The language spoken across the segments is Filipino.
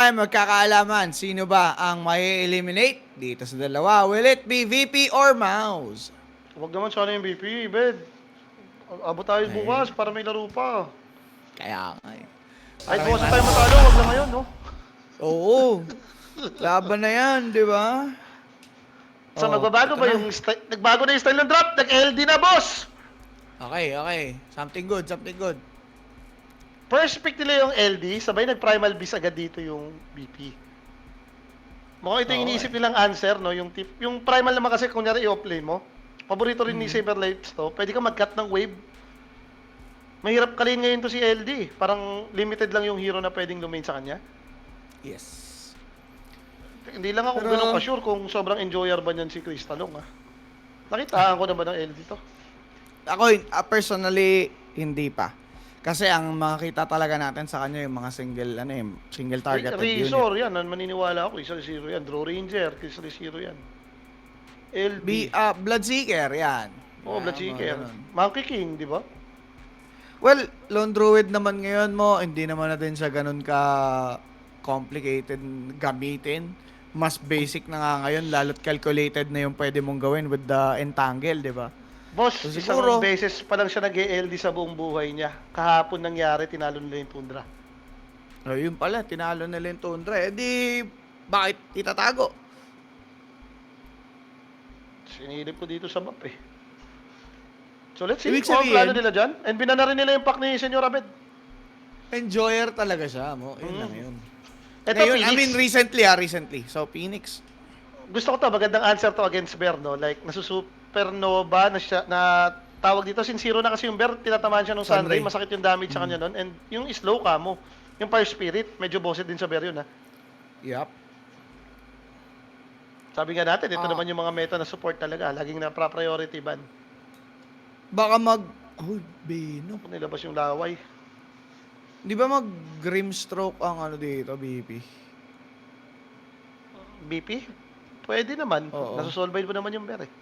Ay, magkakaalaman, sino ba ang mai-eliminate dito sa dalawa? Will it be VP or Mouse? Huwag naman sana yung BP, Bed. Abot tayo Eh, bukas para may laro pa. kaya nga eh. Kahit Para may bukas na mas... tayo matalo, wag lang ngayon, no? Oo, laban na yan, di ba? So Oh, magbabago ito ba na. yung nagbago na yung style ng drop? Nag-LD na, boss! Okay, okay. Something good, something good. First pick nila yung LD, sabay nag-primal beast agad dito yung BP. Mukhang ito yung Oo iniisip eh. nilang answer, no? Yung primal naman kasi, kunyari i-offlane mo, paborito rin ni Mm. Saberlights to, pwede ka mag-cut ng wave. Mahirap kalin ngayon to si LD. Parang limited lang yung hero na pwedeng lumain sa kanya. Yes. Hindi lang ako ganun Pero, ka-sure kung sobrang enjoyer ba niyan si Crystalong, ha? Nakitaan ko naman ng LD to. ako, personally, hindi pa. Kasi ang makita talaga natin sa kanya yung mga single targeted unit. Razor yan, maniniwala ako, isa zero yan. Draw Ranger, isa zero yan. LB, Bloodseeker, yan. oh, Mga Bloodseeker. ganun. Monkey King, di ba? Well, Lone Druid naman ngayon mo, hindi naman na din siya ganun ka complicated gamitin. Mas basic na nga ngayon, lalo't calculated na yung pwede mong gawin with the entangle, di ba? Boss, So isang siguro, beses pa lang siya nag-LD sa buong buhay niya. Kahapon nangyari, tinalo nila yung Tundra. yun pala, tinalo nila yung Tundra. Eh di, bakit itatago? Sinilip ko dito sa map eh. So let's see Ibig kung ang plano sabihin, nila dyan. And binana rin nila yung pack ni Senyor Abed. enjoyer talaga siya mo. Yun lang Mm. yun. Ito, Ngayon, I Phoenix. mean recently. So, Phoenix. Gusto ko to, magandang answer to against Bear, no? Like, nasusupernova na siya, na tawag dito, since zero na kasi yung Bear, tinatamaan siya ng Sunray, Sunray. masakit yung damage sa kanya nun. And yung slow ka mo, yung Fire Spirit, medyo bossed din sa Bear yun, ha? Yup. Sabi nga natin, ito Ah, naman yung mga meta na support talaga, laging na priority ban. baka mag... Uy, Bino. Kung nilabas yung laway. Di ba mag Grimstroke ang ano dito, BP? BP? Pwede naman. Oo. Nasusolve mo naman yung Bear, eh.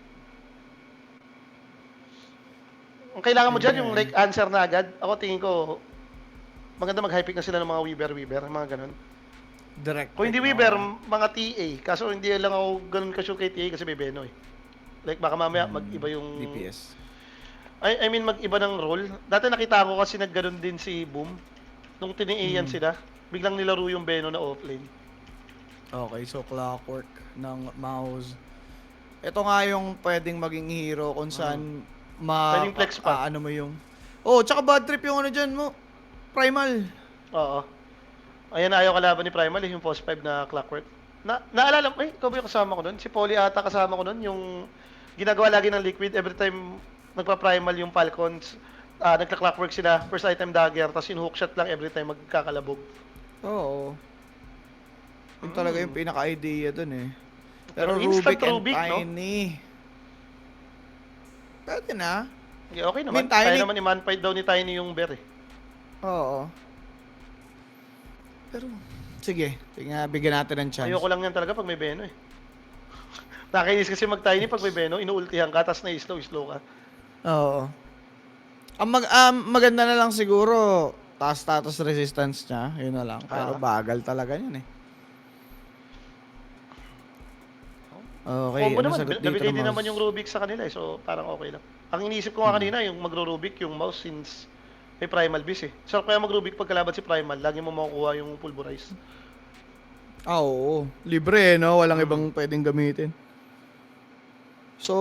Ang kailangan mo dyan, yung like answer na agad. Ako tingin ko, maganda mag-high pick na sila ng mga Weaver, mga ganun. Direct. Kung hindi Weaver, mga TA. Kaso hindi lang ako ganun ka-sure kay TA kasi may Beno eh. Like baka mamaya mag-iba yung... DPS. I mean mag-iba ng role. Dati nakita ko kasi nagganon din si Boom. Nung tini-Ayan sila, biglang nilaro yung Beno na offlane. Okay, so clockwork ng mouse. Ito nga yung pwedeng maging hero kung saan Pwedeng flex pa. ano mo yung... Oh, tsaka bad trip yung ano dyan mo. Primal. Oo. Ayan na ayaw kalaban ni Primal eh, yung Post 5 na Clockwork. Naalala mo, ikaw ba yung kasama ko nun? Si Polly ata kasama ko nun, yung ginagawa lagi ng Liquid every time nagpa-Primal yung Falcons. Nagka-Clockwork sila, first item dagger, tapos yung hookshot lang every time magkakalabog. Oo. Yun talaga yung pinaka-idea dun eh. Pero instant Rubik and Rubik, no? Tiny. Pwede na. Yeah, okay I naman. mean, Tiny... Kaya naman i-man fight daw ni Tiny yung Bear eh. Oo. Pero, sige. Sige nga, bigyan natin ng chance. Ayoko lang yan talaga pag may Beno eh. Nakakainis kasi mag-Tiny pag may Beno, inuultihan ka, tapos na-slow ka. Oo. Ang maganda na lang siguro, taas status resistance niya. Yun na lang. Pero bagal talaga yun eh. Okay, Combo ano naman, sagot dito nabigay ng din naman mouse? yung Rubik sa kanila eh, so parang okay lang. Ang iniisip ko nga kanina, yung magro-Rubik, yung mouse since may Primal Beast eh. So kaya mag-Rubik pagkalaban si Primal, lagi mo makukuha yung Pulverize. Oo. Libre no? Walang ibang pwedeng gamitin. So,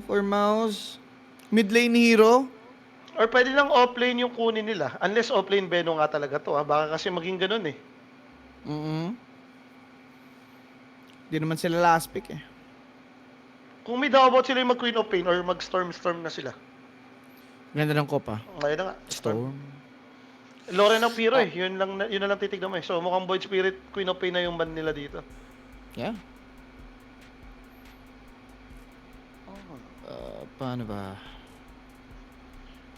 for mouse, mid lane hero. Or pwede lang offlane yung kunin nila, unless offlane Beno nga talaga to ha, baka kasi maging ganun eh. Di naman sila last pick eh. Kung may doubt sila yung mag-Queen of Pain or mag-Storm na sila. Ganda ng kopa. Ngayon na nga, Storm. Loren of Hero eh, yun na lang titignan mo eh. So mukhang Void Spirit, Queen of Pain na yung ban nila dito. Yeah. Paano ba?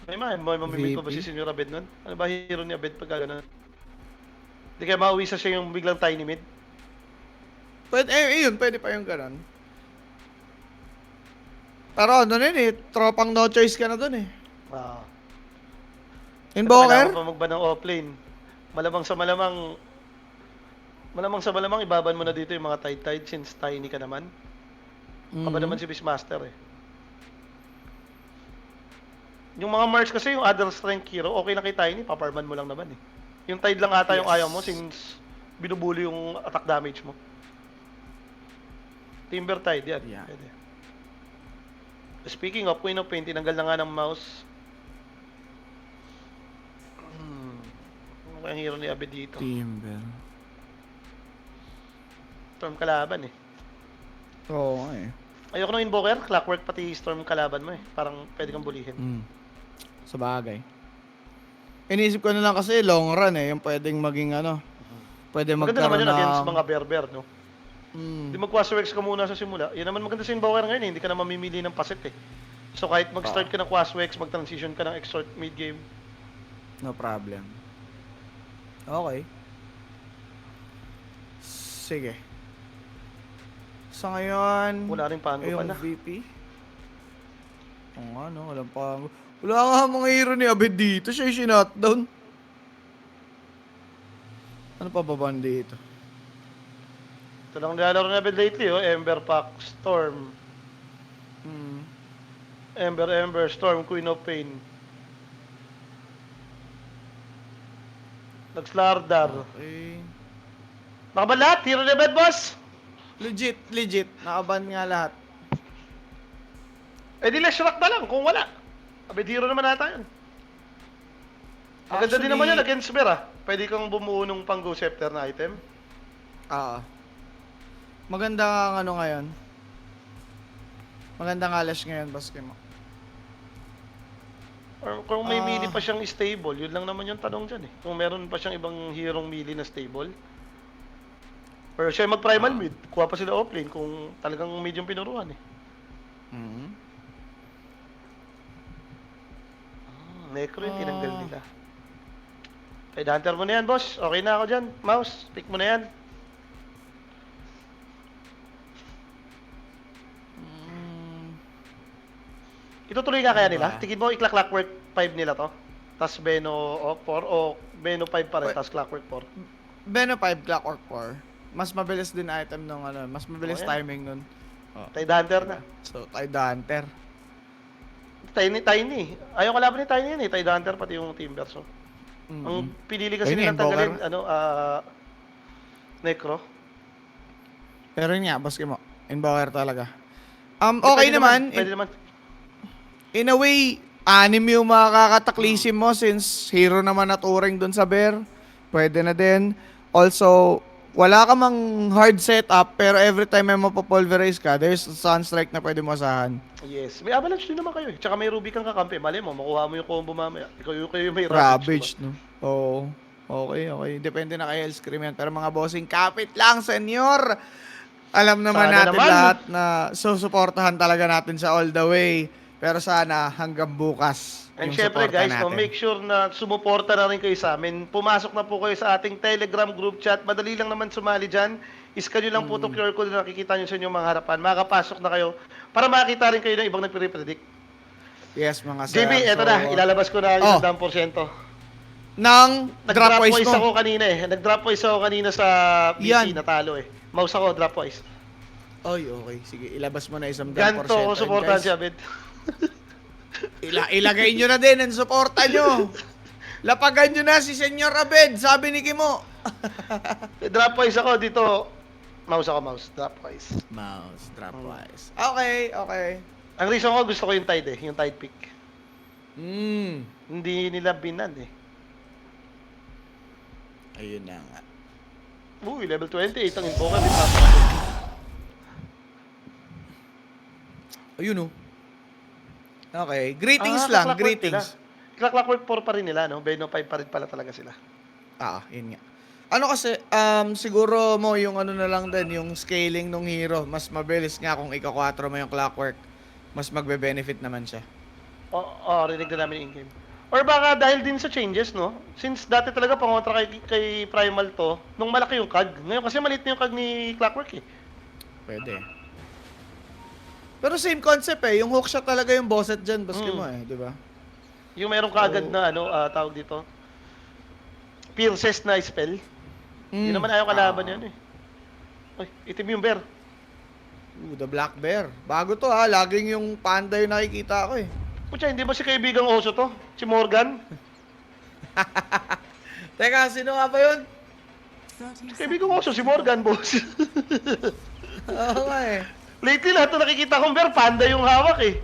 May mamimit pa ba si Senyor Abed nun? Ano ba hero ni Abed pag gano'n? Hindi kaya mauwi sa siya yung biglang tiny mid? Pwede, yun, pwede pa yung ganun. Pero ano nun eh, tropang no choice ka na dun eh. Ah. Invoker? Kailangan pa magban ng offlane. Malamang sa malamang Malamang sa malamang, ibaban mo na dito yung mga Tide since tiny ka naman. Kaba Mhm. naman si Beastmaster eh. Yung mga Mars kasi, yung other strength hero, okay na kay Tiny, paparman mo lang naman eh. Yung Tide lang ata yung ayaw mo Yes. since binubuli yung attack damage mo. Timber Tide, yan. Yeah. Pwede. Speaking of Queen of Pain, tinanggal na nga ng mouse. Ano kaya ang hero ni Abed dito? Timber. Storm kalaban eh. Oo nga eh. Ayoko nung Invoker, Clockwork pati Storm kalaban mo eh. Parang pwede kang bulihin. Sa bagay. Inisip ko na lang kasi long run eh, yung pwedeng maging pwede Maganda naman magkaroon yun against ng... mga bear, no? Mm. Di mag-Quaswex ka muna sa simula. Yan naman maganda sa Invoker ngayon eh. Hindi ka na mamimili ng pasit eh. So kahit mag-start ka ng Quaswex, mag-transition ka ng Extort mid-game. No problem. Okay. Sige. Sa ngayon... Wala rin pango yung pala. VP. Oo nga no, walang pango. Wala nga mga hero ni Abed dito. Siya yung sinutdown. Ano pa ba ba dito? Ito lang nilalaro na Abed lately, oh. Ember Pack, Storm. Hmm. Ember, Storm, Queen of Pain. Nagslardar. Okay. Nakaban lahat? Hero ni Abed, boss? Legit. Nakaban nga lahat. Eh di Leshrac na lang kung wala. Abed hero naman nata yun. Maganda din naman yun against Bear ah. Pwede kang bumuo ng pang Go Scepter na item. Maganda nga ngayon. Maganda nga Lash ngayon, basket mo. Or kung may melee pa siyang stable, yun lang naman yung tanong dyan eh. Kung meron pa siyang ibang hero melee na stable. Or siya mag-primal mid, kuha pa sila offlane kung talagang mid yung pinuruan eh. Mhm. Necro yung tinanggal nila. Kay Hunter mo na yan, boss. Okay na ako dyan. Mouse, pick mo na yan. Itutuloy nga kaya nila? Tingin mo i-clockwork 5 nila to? Tapos Beno 4 o Beno 5 pa rin, tapos clockwork 4? Beno 5, Clockwork 4. Mas mabilis din item nung mas mabilis Oh, yan. timing nun. Tide Hunter na. So, Tide Hunter. Tiny. Ayaw kalaban ni Tiny yan eh. Tide Hunter pati yung Timber. So, ang pinili kasi Ayun, nilang tanggalin, Invoker. Necro. Pero yun nga, basket mo. Invoker talaga. Hindi, Okay pwede naman. Pwede naman. In a way, anime yung makakataklisim mo since hero naman at uring dun sa bear. Pwede na din. Also, wala ka mang hard setup pero every time may mapapulverize ka, there's a Sunstrike na pwede mo asahan. Yes. May avalanche din naman kayo eh. Tsaka may Ruby kang kakampi. Mali mo, makuha mo yung combo mamaya. Kayo may Ravage, no? Oo. Okay. Depende na kay Hellscream yan. Pero mga bossing, kapit lang, senyor! Alam naman Sana natin naman. lahat na susuportahan talaga natin sa all the way. Pero sana hanggang bukas And yung syempre suporta guys, natin. make sure na sumuporta na rin kayo sa amin. Pumasok na po kayo sa ating Telegram group chat. Madali lang naman sumali dyan. Iscan nyo lang po itong QR code na nakikita nyo sa inyong mga harapan. Makakapasok na kayo para makita rin kayo ng ibang nagpre-predict. Yes, mga sir. JB, eto na. Ilalabas ko na yung 100%. Nang drop Nag-drop wise voice mo. ako kanina eh. Nag-drop voice ako kanina sa PC, Yan. natalo eh. Mouse ako, drop voice. Oy, okay. Sige, ilabas mo na isang Ganto ako And supportahan guys, si Abed. ilagay nyo na din ang suporta nyo. Lapagan nyo na si Senyor Abed, sabi ni Kimo. Drop voice ako dito. Mouse. Drop voice. Mouse, drop wise. Okay. Ang reason ko gusto ko yung Tide eh. Yung Tide pick. Hindi nila binan eh. Ayun na nga. Uy, level 28 ang Invoker. Ayun oh. Okay, greetings lang, greetings. Clockwork 4 pa rin nila, no? Beno 5 pa rin pala talaga sila. Yun nga. Ano kasi, siguro mo yung na lang din, yung scaling ng hero, mas mabilis nga kung ika-4 mo yung Clockwork. Mas magbe-benefit naman siya. Rinig na namin in-game. Or baka dahil din sa changes, no? Since dati talaga pangontra kay Primal to, nung malaki yung CAG. Ngayon kasi maliit na yung CAG ni Clockwork eh. Pwede. Pero same concept eh, yung hookshot talaga yung bosset dyan, basket mo di ba? Yung meron ka agad na tawag dito, pierces na spell. Hindi naman ayaw kalaban yan eh. Ay, itim yung bear. The Black Bear. Bago to ha, laging yung panda yung nakikita ko eh. Putya, hindi ba si kaibigang oso to? Si Morgan? Teka, sino nga ba yun? Kaibigang oso, si Morgan, boss. Oo nga eh. Lately, lahat na nakikita kong bear, panda yung hawak eh.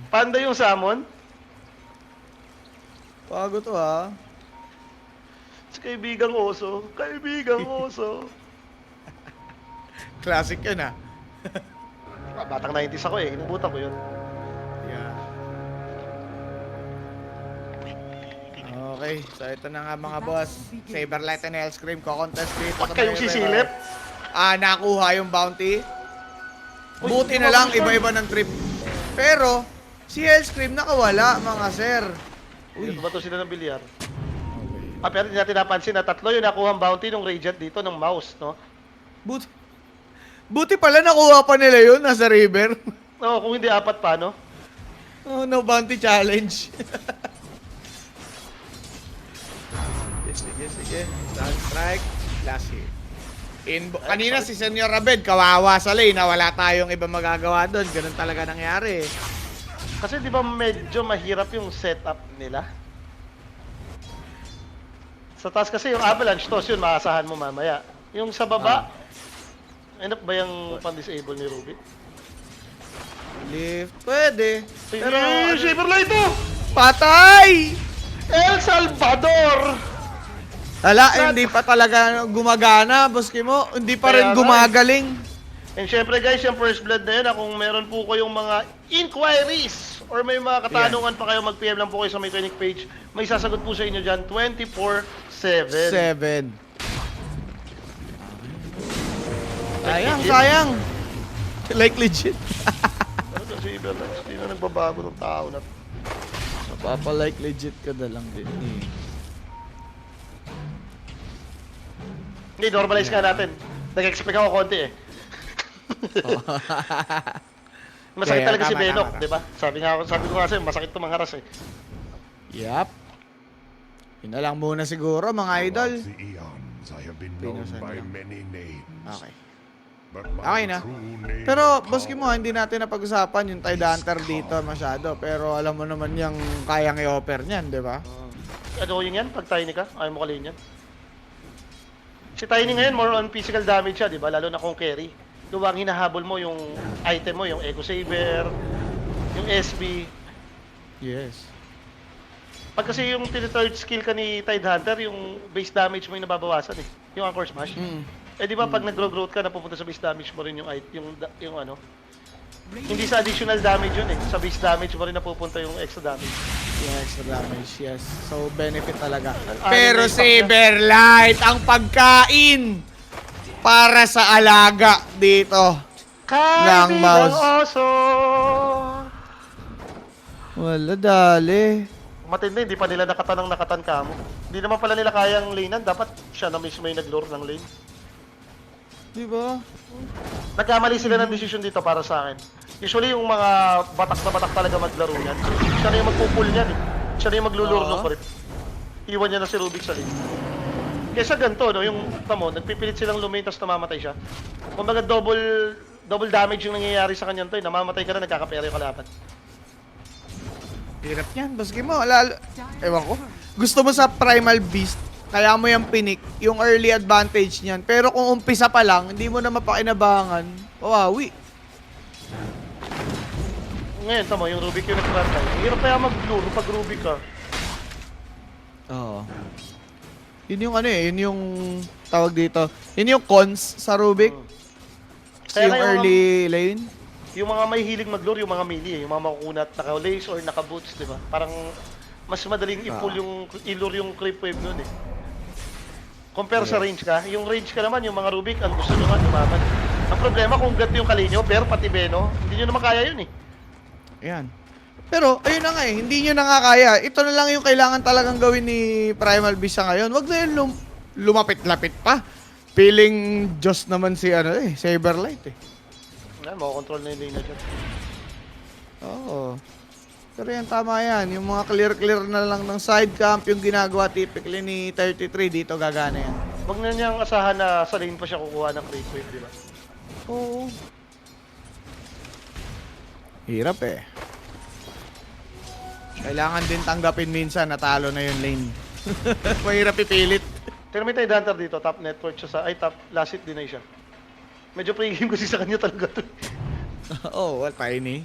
Panda yung salmon. Bago to ha. Si kaibigang oso. Kaibigang oso. Classic yun ha. Batang 90s ako eh. Inubutan ko yun. Yeah. Okay, so ito na nga mga boss. Saberlight and Hellscream ko-contest dito. Huwag sa kayong may sisilip. river. Nakuha yung bounty. Uy, Buti hindi na lang, mo- iba-iba ng trip. Pero, si Hellscream nakawala, mga sir. Dito ba to sila ng bilyar? Pero hindi natin napansin na tatlo yung nakuha ang bounty ng Radiant dito ng mouse, no? Buti pala nakuha pa nila yun, nasa river. Oo, kung hindi apat pa, no? Oh, no bounty challenge. Sige. Sunstrike, last hit. Kanina si Senyor Abed, kawawa sa lane, na wala tayong iba magagawa doon. Ganun talaga nangyari. Kasi di ba medyo mahirap yung setup nila? Sa taas kasi yung avalanche toss yun, maasahan mo mamaya. Yung sa baba, end up ba yung pan-disable ni Ruby? Lift, pwede. Pero, Saberlight to! patay! El Salvador! Hala, hindi pa talaga gumagana, boski mo. Hindi pa rin Kaya nga gumagaling. And syempre guys, yung first blood na yun, kung meron po kayong mga inquiries or may mga katanungan pa kayo, mag-PM lang po kayo sa may clinic page. May sasagot po sa inyo dyan 24/7. 7. Sayang. Like legit. Ano si Iberlax? Hindi na nagbabago ng tao na. Napapa-like legit ka na lang din eh. Hindi, normalize nga natin. Nag-expect ako konti eh. Masakit Kaya, talaga si tama, Benok, tama. di ba? Sabi ko nga sa'yo, masakit to mangharas eh. Yup. Yun na lang muna siguro mga idol. Throughout the eons, I have been known Pinusan by lang. many names. Okay. But my Okay na. true name Pero, is boski mo, hindi natin napag-usapan yung Tide Hunter dito masyado. Pero alam mo naman yung kayang i-offer niyan, di ba? Ano yung yan? Pag Tiny ka? Ayaw mo kalin yan? Si Tiny ngayon, more on physical damage siya, di ba? Lalo na kung carry. Luwang hinahabol mo yung item mo, yung Echo Saber, yung SB. Yes. Pag kasi yung third skill ka ni Tide Hunter, yung base damage mo yung nababawasan eh. Yung Anchor Smash. Eh di ba pag nag-grow-growth ka, napupunta sa base damage mo rin yung ano. Hindi sa additional damage yun eh. Sa base damage mo rin napupunta yung extra damage. Yung extra damage, yes. So, benefit talaga. Ang Pero anime Saberlight, ang pagkain para sa alaga dito. Ng mouse. oso! Wala, dali. Matindi, hindi pa nila nakatan ka mo. Hindi naman pala nila kayang lanean. Dapat siya na mismo yung nag-lure ng lane. Di ba? Nagkamali sila ng decision dito para sa akin. Usually yung mga batak na batak talaga maglaro yan. Siya na yung magpupul niyan eh. Siya na yung maglulure Oo. ng kurit. Iwan niya na si Rubik sa lane. Kesa ganito, no, yung tamo, nagpipilit silang lumane tapos namamatay siya. Kumbaga double damage yung nangyayari sa kanya to eh. Namamatay ka na, nagkakapera yung kalaban. Hirap yan, baski mo. Ewan ko. Gusto mo sa Primal Beast, kaya mo yung pinik, yung early advantage niyan. Pero kung umpisa pa lang, hindi mo na mapakinabangan, pawawi. Ngayon, tamo, yung Rubik yung nag-rantay. Hirap kaya mag-lure pag Rubik ka. Oo. Yun yung ano eh, yun yung tawag dito. Yun yung cons sa Rubik. Kasi Kaya yung nga yung early lane. Yung mga may hilig mag-lure, yung mga melee, yung mga makukunat, naka-lace or naka-boots, di ba? Parang mas madaling i-pull i-lure yung creep wave nun eh. Compare sa range ka, yung range ka naman, yung mga Rubik, ang gusto nyo nga, lumaban. Ang problema kung ganito yung kalinyo, pero pati Beno, hindi nyo naman kaya yun eh. Ayan. Pero, ayun na nga eh, hindi nyo na nga kaya. Ito na lang yung kailangan talagang gawin ni Primal Beast sa ngayon. Wag na yun lumapit-lapit pa. Feeling Diyos naman si ano eh, Saberlight eh. Yan, makakontrol na yung lane na dyan. Oo. Pero yan, tama yan. Yung mga clear-clear na lang ng side camp, yung ginagawa typically ni 33, dito gagana yan. Wag na niyang asahan na sa lane pa siya kukuha ng creep wave, di ba? Oo. Hirap eh. Kailangan din tanggapin minsan na talo na yung lane. Mahirap ipilit. Tignan mo yung Hunter dito, top network siya sa, ay top last hit deny siya. Medyo pre-game kasi sa kanya talaga to. Oh, well, Tiny.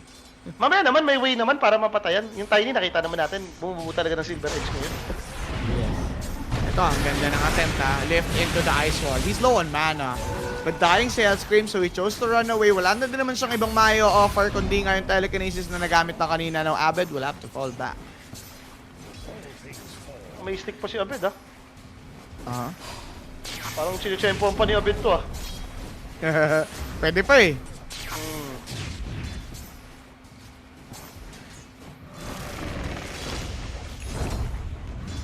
Mamaya naman, may way naman para mapatayan. Yung Tiny, nakita naman natin, bumubuo talaga ng Silver Edge ngayon. Ito, ang ganda ng attempt ha. Lift into the ice wall. He's low on mana. But dying Sail Scream, so he chose to run away. Wala na din naman siyang ibang mayo offer, kundi nga yung telekinesis na nagamit na kanina ng Abed will have to fall back. May stick pa si Abed, ha? Aha. Parang sinitsempoan pa ni Abed to, ha? Pwede pa eh. Hmm.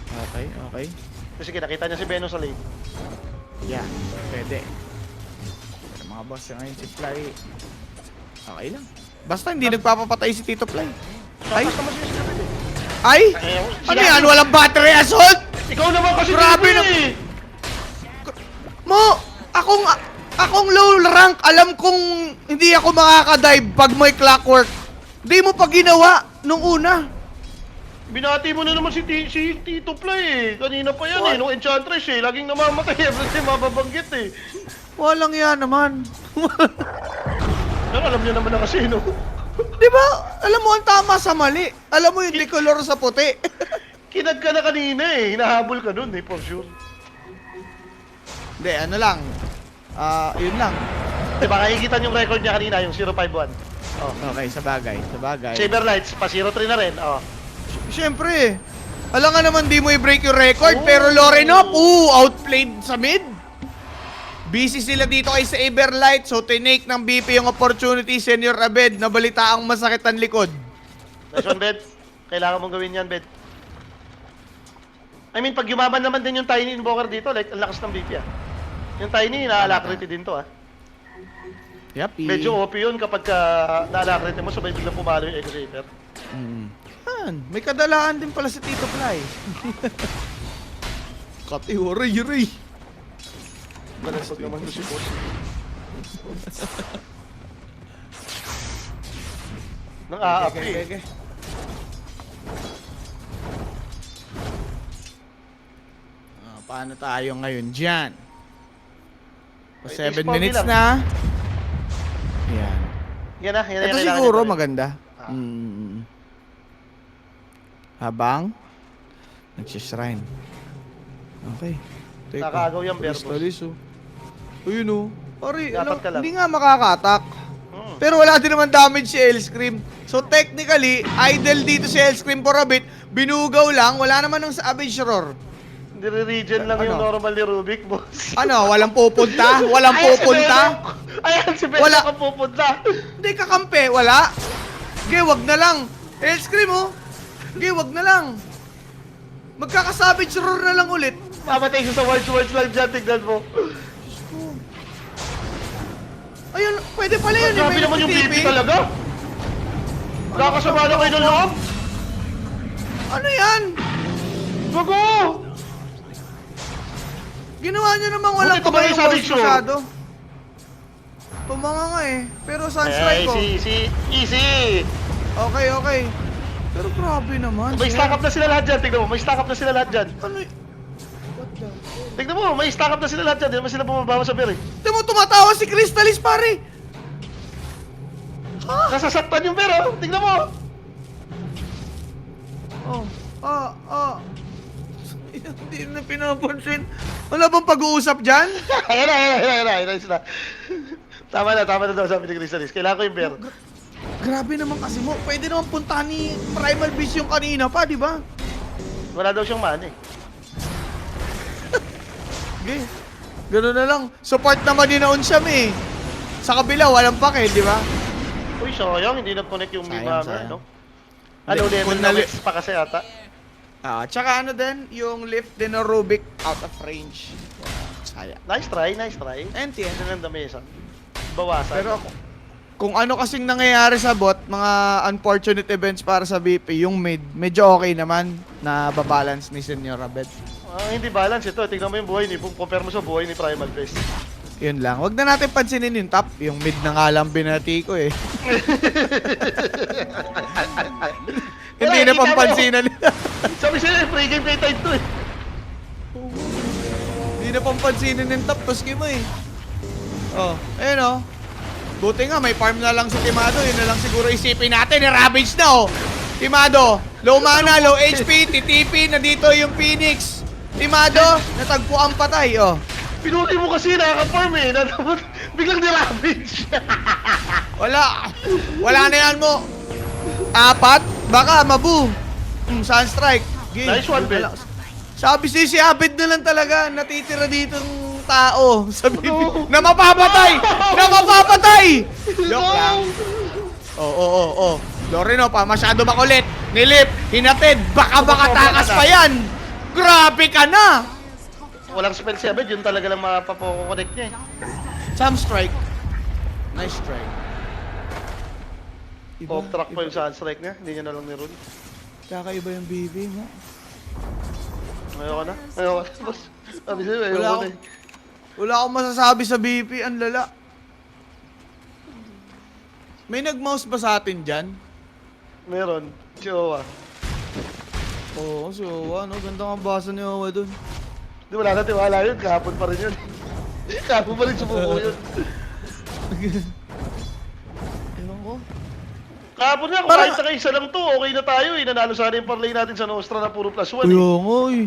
Okay, okay. Kasi nakita niya si Venom sa lane. Yeah, pwede. Pero mga boss ngayon si Fly. Okay lang. Basta hindi nagpapapatay si Tito Fly. Ay! Tapos naman siya si Abed, eh. Ay! Ano yan? Walang battery assault? Ikaw naman kasi Grabe dito, na- eh! Mo! Akong low rank. Alam kong hindi ako makakadive pag may clockwork. Hindi mo pa ginawa nung una. Binati mo na naman si Tito Fly, eh. Kanina pa yan, What? eh. Nung Enchantress, eh. Laging namamatay. Everything mababanggit, eh. Walang yan naman. Pero alam niya naman na kasi, no? Di ba? Alam mo ang tama sa mali. Alam mo yung decolor sa puti. Kinag ka na kanina, eh. Hinahabol ka nun, eh, for sure. Hindi, ano lang. Yun lang. Diba, nakikita yung record niya kanina, yung 051. Oh. Okay, sa bagay. Saber Lights, pa 03 na rin. Oh. Siyempre. Alam nga naman di mo i-break yung record, Oh. pero Lorenop, outplayed sa mid. Busy sila dito kay Saberlight, so tinake ng BP yung opportunity, Senior Abed, nabalita ang masakit ang likod. Nice one, Bed. Kailangan mong gawin yan, Bed. I mean, pag yumaman naman din yung Tiny Invoker dito, like, ang lakas ng BP, ah. Yung Tiny, na-alacrity din to, ah. Yapi. Medyo OP yun kapag na-alacrity mo, sabay biglang pumalo yung Echo Saber. Yan, may kadalaan din pala si Tito Fly. Kati, huray. Balasag naman to si Boss. Nang aapi, eh. Okay. Paano tayo ngayon dyan? Wait, 7 spawn minutes bilang. na. Yan. Yan na, yan na Ito yung siguro kailangan maganda. Ah. Habang nagsishrine. Okay. Teka. Nakakaagaw yung Verbos. Crystallis, oh. Ayun oh. Pare, Dapat ka lang. hindi nga makakatak. Hmm. Pero wala din naman damage si Hellscream. So technically, idle dito si Hellscream for a bit. Binugaw lang, wala naman ng Savage Roar. Nire-regen lang yung Ano? normal ni Rubik, Boss. Ano, walang pupunta? Walang pupunta? Ayan si Beno Wala. ka pupunta. Hindi kakampi, wala. Okay, wag na lang. Hellscream oh. Okay, wag na lang. Magkaka-Savage Roar na lang ulit. Mamatay siya sa words lang dyan, tignan mo. Ayun, pwede pala yun. Grabe may naman yung nagtitipi. BP talaga. Nakakasama na kayo ng loob. Ano yan? Bago! Ginawa niya namang walang Buti tumayo kabayang sa boss Big Show. masyado. Tumanga nga eh. Pero sunstrike ko. Easy. Okay. Pero grabe naman. May sir. stack up na sila lahat dyan, tignan mo. May stack up na sila lahat dyan. Ano y- What the? Tignan mo, may stack up na sila lahat dyan. Di naman sila bumabawa sa bear, eh. Ito mo tumatawa si Crystallis pare. Nasasaktan yung bear, oh. Tignan mo. Hindi na pinapansin. Wala bang pag-uusap dyan? Ayan na sila. Tama na daw sabi ni Crystalis. Kailangan ko yung bear. Grabe naman kasi mo. Pwede naman puntahan ni Primal Beast yung kanina pa, di ba? Wala daw siyang man, eh. Okay. Ganun na lang. Support naman din na Unsyam eh. Sa kabila, walang pake, di ba? Uy, sayang. Hindi nag-connect yung Sayang, Mimammer, sayang. no? Ano, Hindi, level kung na nali- pa kasi ata. Tsaka ano din, yung lift din ng Rubik out of range. Sayang. Nice try. NTN. Ito ng damesa. Bawasan. Pero kung ano kasing nangyayari sa bot, mga unfortunate events para sa BP, yung mid, medyo okay naman na babalance ni Senior Abed. Hindi balance ito. Tingnan mo yung buhay ni compare mo sa buhay ni Primal Fest. Yun lang. Wag na natin pansinin yung top. Yung mid na nga lang binati ko eh. Hindi na Kita mo. pampansinan. Sabi sila, pre-game play time to eh. Hindi na pampansinan yung top. Tuski mo eh. Oh, ayun oh. Buti nga, may farm na lang si Timado. Yun na lang siguro isipin natin. Ravage na oh. Timado, low mana, low HP, TTP, nandito yung Phoenix. Timado, natagpo ang patay oh. Pinuli mo kasi nakaka-farm eh. Dapat biglang ni-ravage. Wala. Wala na yan mo. Apat? Baka, mabu. Sunstrike. Game. Nice one, Ben. Sabi si Abed na lang talaga. Natitira dito ng tao. Sabi No. na mapapatay! Na mapapatay! Joke lang. Oo. Loreno pa, masyado makulit. Nilip, hinatid. Baka takas pa yan. Grabe ka na. Walang spell si Abed, yun talaga lang mapapoko-connect niya eh. Sunstrike. Nice try. Off track pa yung sunstrike niya, hindi niya na lang ni-run. Kakaiba yung BB mo. Ayoko na, boss. Sabi sa'yo, ayoko Wala na ako. eh. Wala akong masasabi sa BP, ang lala. May nag-mouse ba sa atin dyan? Meron, si Owa. Oo, so ano, ganda nga basa ni Owa dun. Di wala na tiwala yun, kahapon pa rin yun. Kahapon pa rin sumuko yun. Ewan ko. Kahapon nga, kung Parang- kahit na isa lang to, okay na tayo eh. Nanalo sana yung parlay natin sa Nostra na puro +1 eh. Ayaw nga eh.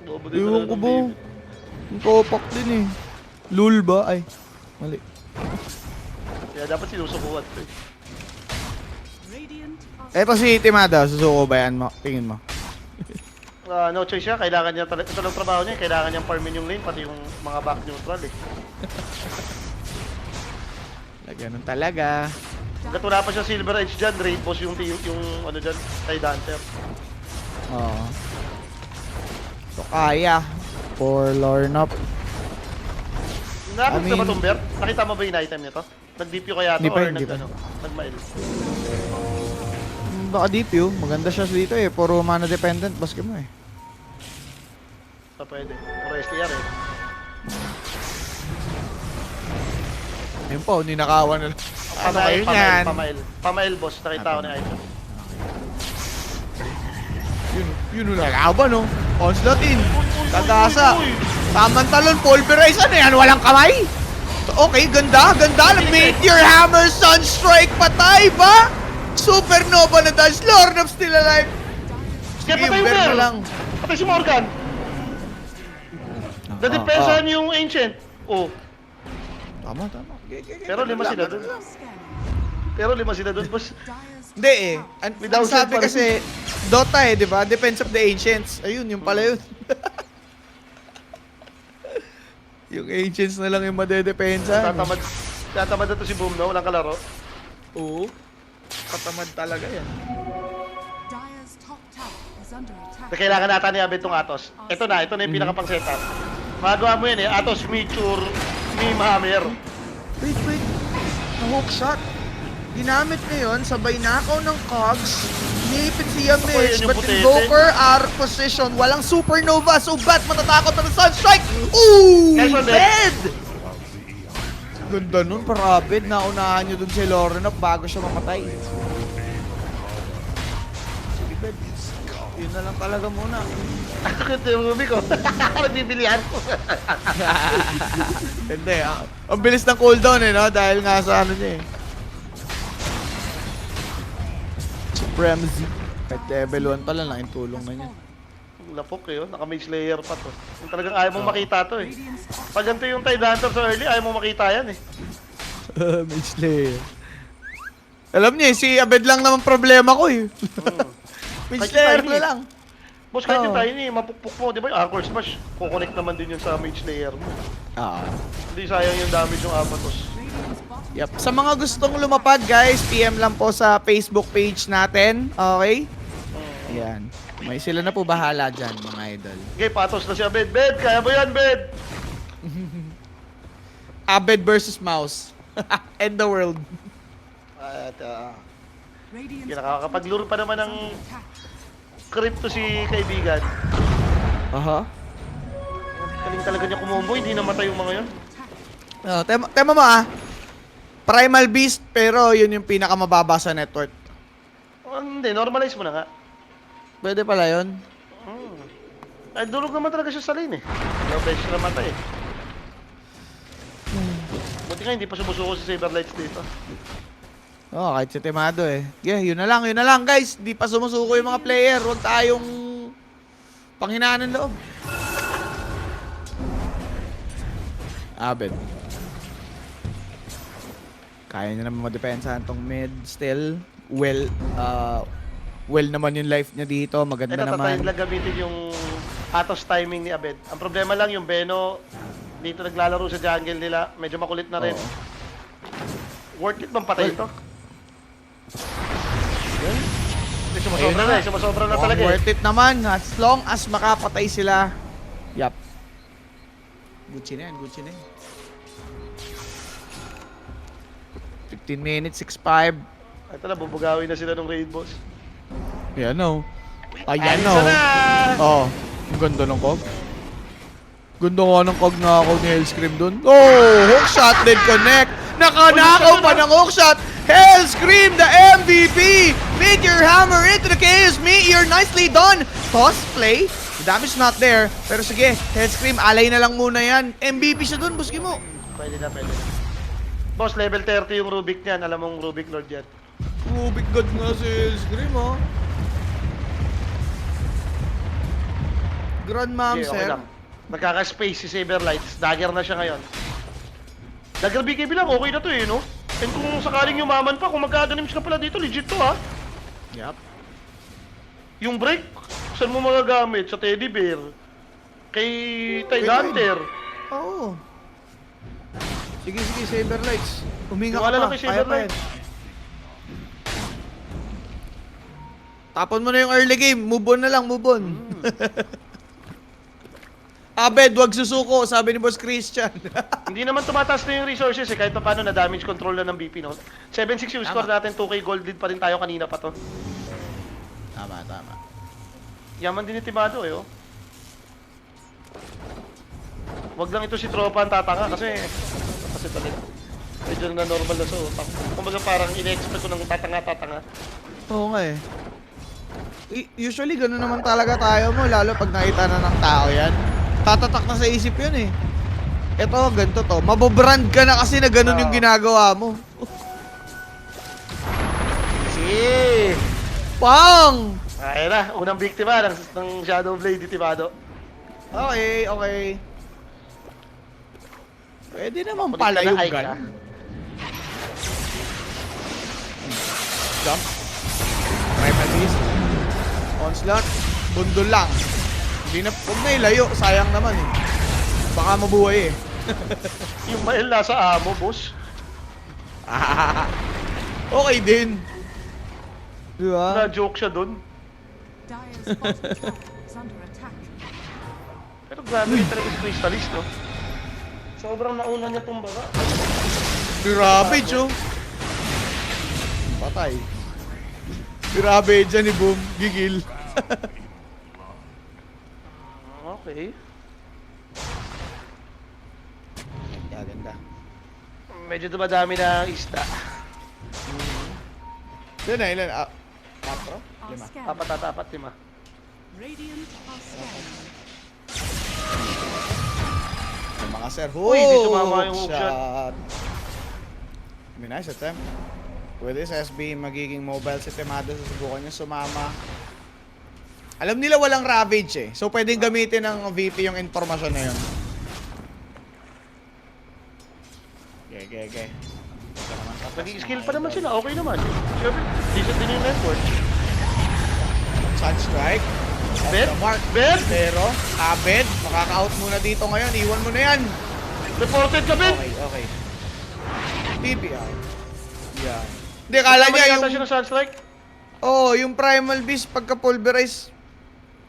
Bobo din Ewan talaga ko ng ba? baby. Ang topak din eh. Lul ba? Ay, mali. Kaya dapat sinusukuhan to eh. Eto si Timada, susuko ba yan mo? Tingin mo. No choice siya, kailangan niya talaga, ito lang trabaho niya, kailangan niyang farmin yung lane, pati yung mga back neutral eh. Ganun talaga. Hanggat wala pa siya Silver Edge dyan, Raid Boss yung ano dyan, Tide Hunter. Oo. So kaya. For Lornop. Nakakit I na ba mean- itong Bert? Nakita mo ba yung item nito? Nag-DP kaya to Hindi pa, or hindi pa. nag-mail? Baka deep yun. Maganda siya dito eh. Puro mana dependent. Basket mo eh. So pwede. Puro STR eh. Ayun po, ninakawan na lang. Ano kayo niyan? Pamail boss, nakita ko na item. Yun yung lalaban no. Onslaught in. Tagasa. Tamang talon, pulverize. Ano yan? Walang kamay? Okay, ganda. Meteor Hammer, Sunstrike, patay ba? Supernova na dash. Lord of Still Alive. Kaya patay yung Bear na Bear! lang. Patay si Morgan! Nadepensahan yung Ancient. Oh, Tama. pero lima sila dun. Boss. Hindi eh. Ang Without sabi set pa rin. kasi, Dota eh, di ba? Defense of the Ancients. Ayun, yung pala yun. Yung Ancients na lang yung madedepensa. Tatamad na to si Boom, no? Walang kalaro. Oo. Patamad talaga yan. Na kailangan natin ni Abed tong Atos. Ito na yung pinakapang setup. Magawa mo yan eh, Atos, Michur, Hammer. Wait. Na-hook shot. Ginamit niya yun, sabay nakaw ng cogs. Niipit si Ako, Yamish, yun yung but putete. Invoker our position. Walang supernova, so bat matatakot na ng Sunstrike. Ooh! Nice one, Bed! Ganda nun, parabid. Naunahan nyo dun si Lorenop bago siya mamatay. Sige, Bed. Yun na lang talaga muna. Ito yung movie ko. Nagbibilihan ko. Hindi, ang bilis ng cooldown eh, no? Dahil nga sa ano niya eh. Supremacy. Kahit level 1 pa lang, laking tulong na niya. Lapok eh, oh. Naka-mage layer pa to. Yung talagang ayaw mong makita to eh. Pag ganito yung Tide Hunter sa early, ayaw mong makita yan eh. Mage Slayer. Alam niya, si Abed lang naman problema ko eh. Mage Kahit Slayer yung na tiny. lang. Boss, kahit yung Oo. tiny, mapukpuk mo, di ba yung Anchor Smash? Kukonect naman din yun sa mage layer mo. Hindi sayang yung damage yung Abatos. Yep. Sa mga gustong lumapag, guys, PM lang po sa Facebook page natin. Okay? Ayan. May sila na po bahala dyan, mga idol. Okay, patos na siya, Bed. Bed, kaya mo yan, Bed! Abed versus Mouse. End the world. At, nakakapagluro pa naman ng crypto si kaibigan. Aha. Galing talaga niya kumombo, hindi namatay yung mga yun. Oh, tema mo Primal Beast, pero yun yung pinakamababa sa net worth. Hindi, normalize mo na nga. Pwede pala yun. Ay, durog naman talaga siya sa lane eh. Low beses na matay eh. Buti nga hindi pa sumusuko si Saberlights dito. Oh, kahit si Temado eh. Yeah, yun na lang guys. Di pa sumusuko yung mga player. Huwag tayong panghinaan ng loob. Abed. Kaya niya naman madepensahan tong mid still. Well naman yung life niya dito. Maganda Ito, naman. tatayin lang gamitin yung Atos timing ni Abed. Ang problema lang yung Beno, dito naglalaro sa jungle nila. Medyo makulit na rin. Oo. Worth it bang patay ito? Sumasobra Ayun na na. eh. Sumasobra na Mukhang talaga eh. worth it naman. As long as makapatay sila. Yup. Gucci na yan. 15 minutes, 6-5. Ito na, bubugawin na sila ng raid boss. Yan o. Ayan Alisa o. na! Oh, ang ganda ng kog. Ganda nga ng kog na ako ni Hellscream dun. Oh, hookshot did connect. Nakanakaw pa ng hookshot. Hellscream, the MVP. Meteor hammer into the chaos. Meteor, nicely done. Toss play. The damage not there. Pero sige, Hellscream, alay na lang muna yan. MVP siya dun, buski mo. Pwede na. Boss, level 30 yung Rubik niyan. Alam mong Rubik Lord yan. Rubik God nga si Hellscream, oh. Grandmam, Okay, okay sir. lang. Nagkaka-space si Saberlights. Dagger na siya ngayon. Dagger BKB lang, okay na to eh, no? And kung sakaling yumaman pa, kung magkaganim ka pala dito, legit to ha. Yup. Yung break, saan mo magagamit? Sa Teddy Bear? Kay Tide Hunter? Oo. Sige, Saberlights. Huminga ka Tiwala pa. lang kay Kaya pa yan. Saberlights. Tapon mo na yung early game. Move on na lang, move on. Abed, wag susuko, sabi ni Boss Christian. Hindi naman tumataas na yung resources eh, kahit pa paano na damage control na ng BP, no? 7-6 yung score natin, 2k gold lead pa rin tayo kanina pa to. Tama. Yaman din ni Timado eh, oh. Wag lang ito si Tropa ang tatanga kasi talaga. Medyo na normal na sa utak. Kumbaga parang ine-expect ko ng tatanga. Oo nga eh. Usually, gano'n naman talaga tayo mo, lalo pag nakita na ng tao yan. Tatatak na sa isip yun eh. Ito, ganito to. Mabobrand ka na kasi na gano'n yung ginagawa mo. Si. Pang! Ayun na, unang biktima ng Shadow Blade ni Timado. Okay. Pwede naman Kulit pala ka na, yung Ike, gun. ah. Jump. Primal Beast. Onslaught. Bundol lang. Hindi na, huwag na ilayo. Sayang naman eh. Baka mabuhay eh. Yung mail nasa amo, boss. Okay din. Diba? Na-joke siya dun. Dire's bottom tower is under attack. Pero grabe rin talaga si Crystallis, no? Sobrang nauna niya tumbaga. Grabe, Joe. Patay. Grabe dyan ni Boom. Gigil. Okay. Ganda. Medyo dumadami na isda. Ilan? 4? Are 5? scanning. Tapat, 5. Radiant are scanning. Yung mga sir. Uy, di sumama yung hook shot. shot. May nice attempt. With this SB, magiging mobile si Temado. Susubukan niya sumama. Alam nila walang Ravage eh. So pwedeng gamitin ng VP yung informasyon na yun. Okay. Nag-skill pa naman sila, okay naman. Siyempre, decent din yung network. Sun Strike. Off Bet? the mark. Bet? Pero, Abed, makaka-out muna dito ngayon. Iwan mo na yan. Reported ka, Ben! Okay. TBI. Yeah. Hindi, kala niya Yata siya yung... ng Sunstrike. Oo, yung Primal Beast pagka-pulverize.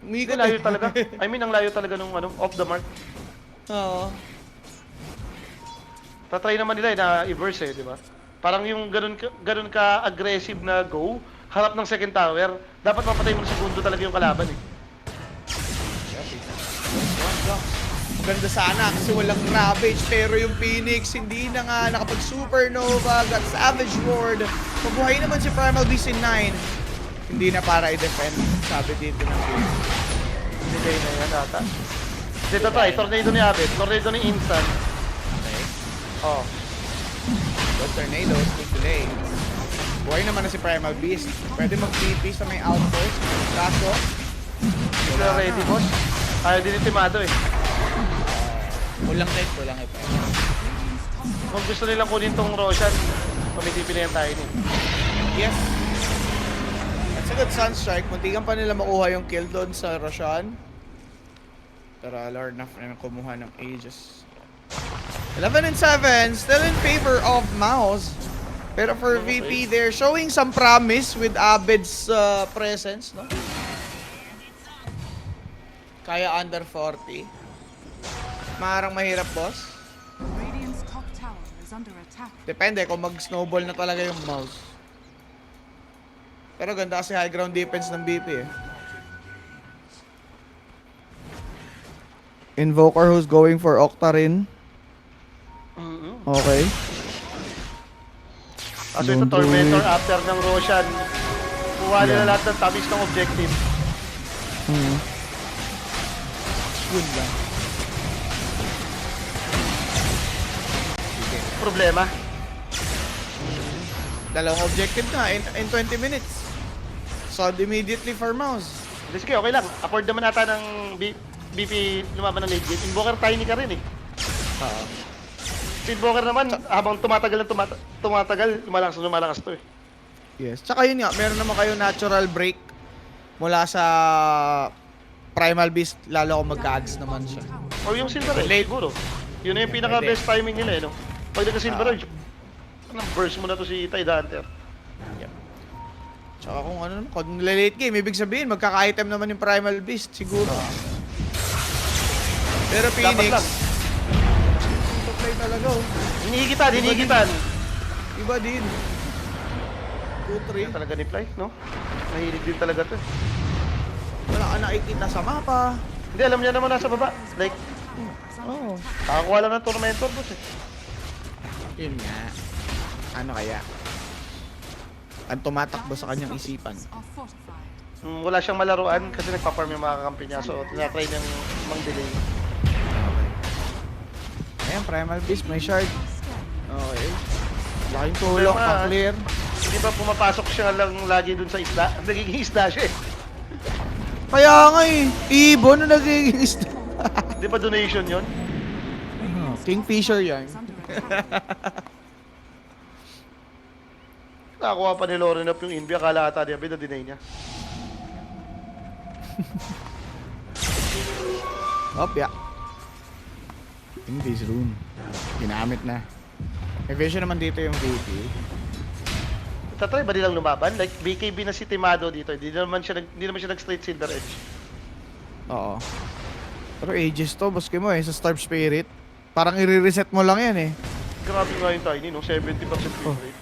Hindi, Umikot layo eh. talaga. I mean, ang layo talaga nung off the mark. Oo. Tatry naman nila na i-verse eh, di ba? Parang yung ganun ka aggressive na go, harap ng second tower, dapat mapatay mo ng segundo talaga yung kalaban eh. Ganda sana kasi walang Ravage, pero yung Phoenix hindi na nga nakapag-supernova, got Savage Ward. Mabuhay naman si Primal Beast in 9. Hindi na para i-defend, sabi dito ng game. Delay na yan ata. Dito tayo, tornado ni Abed. Tornado ni Instant. Okay. Oh. Good tornado, good delay. Buhay naman na si Primal Beast. Pwede mag-TP sa may outpost. Kaso, Hindi na ready, boss. Ayaw din ni Timado eh. kulang net. Kung gusto nilang kunin tong Roshan, pumitipi na yan tayo ni. Yes. That's a good Sunstrike. Muntikan pa nila makuha yung kill doon sa Roshan. Pero Lord enough na kumuha ng Aegis. 11 and 7, still in favor of Mouse. Pero for VP, they're showing some promise with Abed's presence, no? Kaya under 40. Marang mahirap, boss. Radiant's top tower is under attack. Depende kung mag-snowball na talaga yung Mouse. Pero ganda kasi high ground defense ng BP eh. Invoker who's going for Octarine. Okay. Kaso ito, Don't do Tormentor it. after ng Roshan. Kuha nila lahat ng tamis ng objective. Yun lang. Problema. Dalawang objective na in 20 minutes. So immediately for Mouse. Sige, okay lang. Afford naman ata ng BP lumaban ng late game. Invoker tiny ka rin eh. Si Invoker naman, habang tumatagal ng tumatagal, lumalakas to eh. Yes. Tsaka yun nga, meron naman kayo natural break mula sa Primal Beast, lalo kung mag-ads naman siya. Or yung Silver Edge, Late. siguro. Yun na yung pinaka-best timing nila eh, no? Pag nagka-Silver Edge, anong burst mo na to si Tide Hunter? Yep. Tsaka kung late game, ibig sabihin, magkaka-item naman yung Primal Beast, siguro. Pero Dapat Phoenix, lang. play talaga oh. Hinihigitan. Iba din. 2-3. Yan talaga ni Fly, no? Mahilig din talaga to eh. Wala ka nakikita sa mapa. Hindi, alam niya naman nasa baba. Like, Oo. nakakuha lang ng Tormentor, boss eh. Yun nga. Ano kaya? Ang tumatakbo sa kanyang isipan. Are fortified. Wala siyang malaruan kasi nagpa-farm yung mga kakampi niya. So, tinatry niyang mang-delay. Ayan, Primal Beast, may shard. Okay. Laking tulong, Problema, pa-clear. Hindi ba pumapasok siya lang lagi dun sa isda? Nagiging isda siya eh. Kaya nga eh, ibon na nagiging isda. Di ba donation yun? Kingfisher yan. Is under attack. Nakakuha pa ni Lauren up yung Invi. Akala ata niya, dinay niya. Opya. In this room. Ginamit na. May vision naman dito yung VP. Tatry ba nilang lumaban? Like, BKB na si Timado dito. Hindi naman siya nag-straight Silver Edge. Oo. Pero ages to, boss mo eh, sa Starve Spirit. Parang i-reset mo lang yan eh. Grabe nga yung Tiny, no? 70% win rate.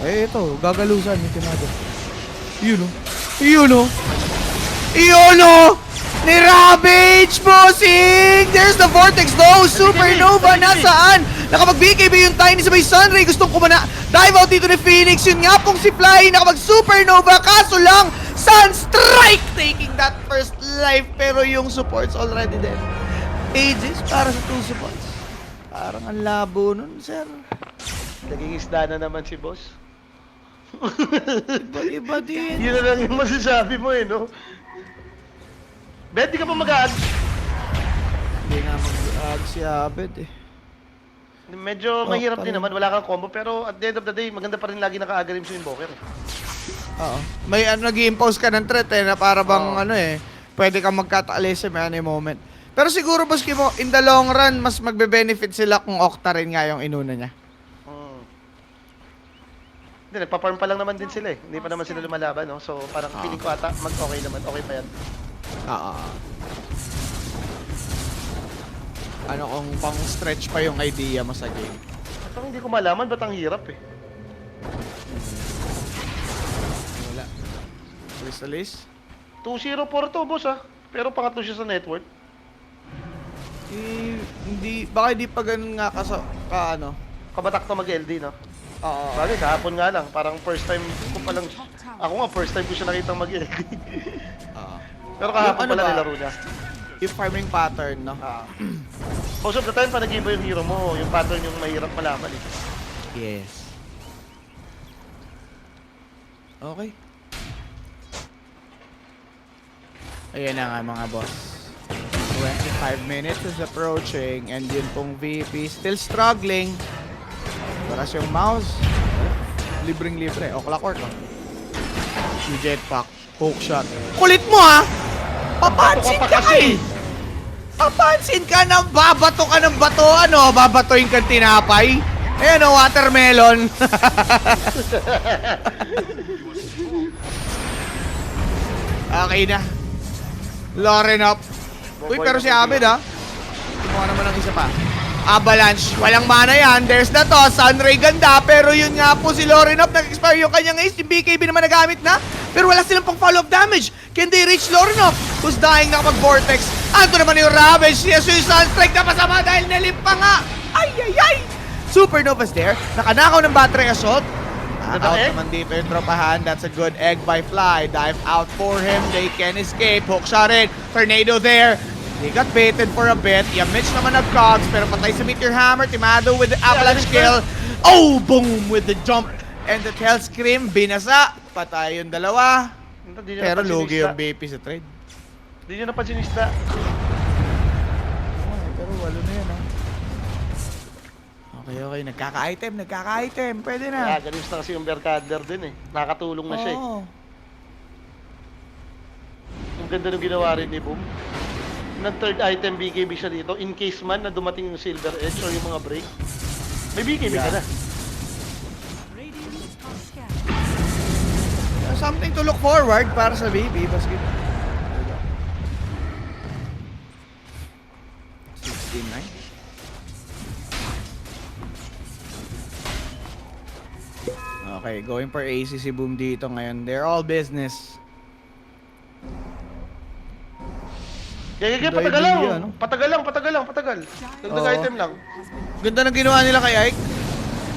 Eh, ito, gagalusan ni Timado. Yun o. Yun o. Yun o! Ni Ravage, bossing! There's the Vortex though! Supernova, nasaan? Nakapag-BKB yung Tiny sa may Sunray. Gustong kumana. Dive out dito ni Phoenix. Yun nga pong si Fly. Nakapag-Supernova. Kaso lang, Sunstrike taking that first life. Pero yung supports already dead. Ages para sa 2 supports. Parang ang labo nun, sir. Naging isda na naman si boss. Iba din. Yun na lang yung masasabi mo eh, no? Bet, di ka pa mag-add. Hindi nga mag-ag si Abed eh. Medyo mahirap pa din rin. naman, wala kang combo. Pero at the end of the day, maganda pa rin lagi naka-agarim sa Invoker eh. Oo. May nag-i-impose ka ng threat eh, na para bang Oo. pwede kang magkataalisa may any moment. Pero siguro, boss mo, in the long run, mas magbe-benefit sila kung Octarine nga yung inuna niya. Hindi, nagpa-farm pa lang naman din sila eh. Hindi pa naman sila lumalaban, no? So parang feeling ko ata mag-okay naman. Okay pa yan. Oo. Ano kung pang stretch pa yung idea mo sa game? Parang hindi ko malaman, ba't ang hirap eh. Wala. Crystallis? 2-0 to, boss ah. Pero pangatlo siya sa network. Hindi, baka hindi pa ganun nga ano. Kabatak to mag-LD, no? Oo. Bagay, kahapon nga lang. Parang first time ko palang... Ako nga, first time ko siya nakitang mag-LD. Oo. Pero kahapon Yung ano pala ba? nilaro niya. Yung farming pattern, no? Most of the time, pa nag-iba yung hero mo, yung pattern yung mahirap malaman eh. Yes. Okay. Ayan na nga mga boss. 25 minutes is approaching and yun pong VP still struggling. Paras yung mouse. Libreng-libre. O, clockwork oh. Yung jetpack. Hook shot. Kulit mo ha! Papansin ka eh! Papansin ka na babato ka ng bato. Ano? Babatoin kang tinapay? Ayan o, watermelon. Okay na. Lauren up. Uy, pero si Abed ha. Kumuha naman ng isa pa. Avalanche. Walang mana yan. There's na to. Sunray ganda. Pero yun nga po si Lauren up. Nag-expire yung kanyang ace. Yung BKB naman nagamit na. Pero wala silang pang follow-up damage. Can they reach Lauren up? Who's dying na kapag-vortex? Ando naman yung Ravage. Yes, yung Sunstrike na pasama dahil nalimp pa nga. Ay, ay, ay. Supernova's there. Nakanakaw ng battery assault. Out naman dito yung tropahan. That's a good egg by Fly. Dive out for him. They can escape. Hook shot in. Tornado there. They got baited for a bit. Yamich naman nag-cogs. Pero patay sa Meteor Hammer. Timado with the avalanche kill. Oh, boom! With the jump. And the tail scream. Binasa. Patay yung dalawa. Pero lugi yung BP sa trade. Hindi nyo napansin yung isda. Pero walo na yan, ha? Okay, okay. Nagkaka-item. Pwede na. Kaya ganis na kasi yung Berkader din eh. Nakatulong na siya eh. Oo. Ang ganda ng ginawa rin ni Boom. Nang third item BKB siya dito. In case man na dumating yung Silver Edge or yung mga break. May BKB ka na. Radiant is not scared. Something to look forward para sa baby. Basket. 16-9. Okay, going for AC si Boom dito ngayon. They're all business. Gaya, Good patagal idea, lang. no? Patagal. Dagdag Oo. item lang. Ganda ng ginawa nila kay Ike.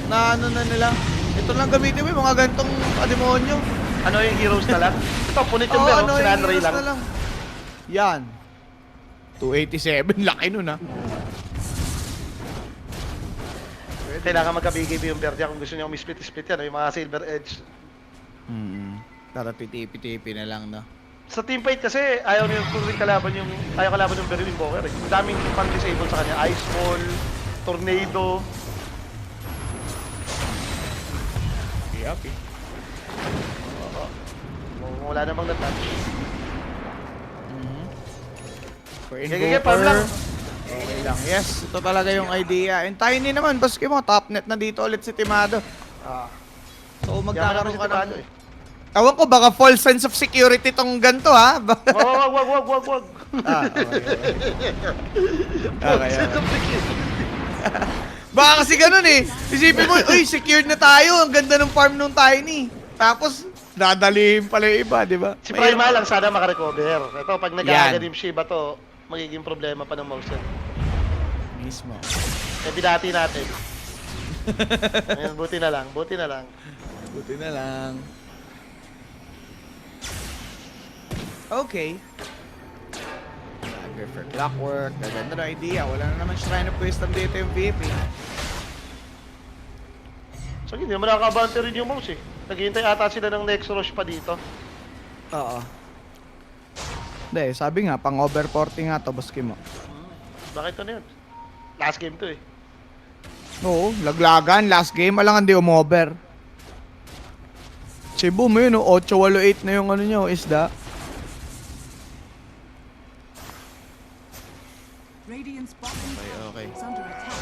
Na ano na nila. Ito lang gamitin mo yung mga gantong demonyo. Ano yung heroes na lang? Ito, punit yung Bero. yung Sinanray heroes lang. na lang. Yan. 287. Laki nun ha. Kailangan magka-BKB yung Verdia kung gusto niya split yan. Yung mga Silver Edge. Tara titipi-tipi na lang no. Sa team fight kasi, ayaw kalaban yung Berwin Invoker eh. Ang daming pang-disable sa kanya. Ice Ball, Tornado. Yuppie. Wala namang na-touch. For Gaya, farm lang. Okay lang. Yes, ito talaga yung idea. And Tiny naman, baski mo, top net na dito ulit si Timado. So magkakaroon ka ng... Ewan ko, baka false sense of security tong ganito ha. Wag. Okay. Baka kasi ganun eh. Isipin mo, uy, secured na tayo. Ang ganda ng farm nung Tiny. Tapos, dadalhin pala yung iba, di ba? Si Prima lang sana makarecover. Ito, pag nag-aganim Shiba to, magiging problema pa ng mouse yan. Mismo. Eh, binati natin. Ayun, buti na lang. Buti na lang. Okay. Dagger for clockwork. Ganda na idea. Wala na naman Shrine of Wisdom dito yung VP. So, hindi naman nakakabante rin yung mouse eh. Naghihintay ata sila ng next rush pa dito. Oo. Hindi, sabi nga, pang over 40 nga to, baski mo. Bakit ito na yun? Last game to eh. Oo, laglagan. Last game, alang hindi umover. Si Boom yun, 8-8 na yung ano nyo, isda. Radiant's bottom tower Okay. is under attack.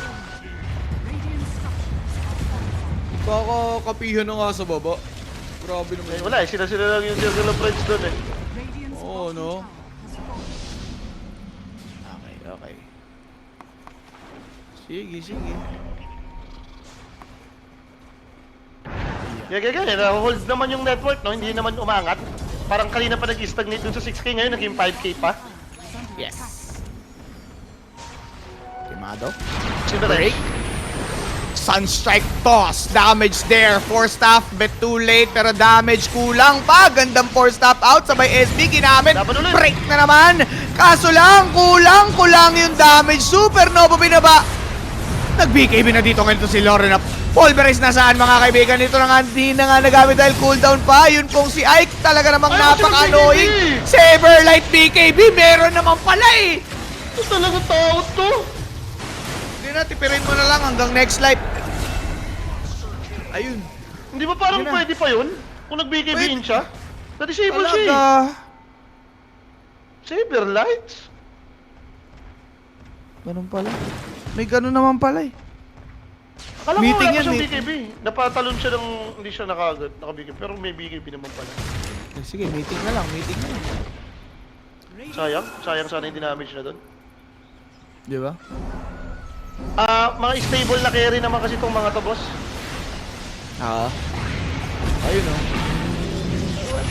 Radiant structures are fortified. Kakakapihan na nga sa baba. Grabe Eh, naman. wala eh. Sila lang yung circle of friends doon eh. Radiant's Oo, bottom no? tower has fallen. Okay. Sige. Gaya. Na-hold naman yung network, no? Hindi naman umangat. Parang kanina pa nag-stagnate dun sa 6K, ngayon naging 5K pa. Is under Yes. attack. Timado. Silver Break. Edge. Sunstrike toss. Damage there. Force staff. Bet too late. Pero damage kulang pa. Gandang force staff out. Sabay SB ginamit. Laban ulit. Break na naman. Kaso lang, kulang yung damage. Supernova binaba. Nag-BKB na dito ngayon to si Loren. Pulverize na saan mga kaibigan? Ito na nga, hindi na nga nagamit dahil cooldown pa. Yun pong si Ike talaga namang Ay, napaka-annoying. BKB! Saberlight BKB. Meron naman pala eh. Ito talaga tao to. Hindi na, tipirin mo na lang hanggang next life. Ayun. Hindi ba parang Yun na. pwede pa yun? Kung nag-BKB-in siya? Na-disable siya Talaga. eh. Saber lights? Ganun pala. May ganun naman pala eh. Akala ko Meeting wala pa yan, siyang meeting. BKB. Napatalon siya ng hindi siya naka-BKB. Pero may BKB naman pala. Sige, meeting na lang, meeting na lang. Sayang sana yung damage na doon. Di ba? Mga stable na carry naman kasi itong mga to, boss. Oo. Ayun oh.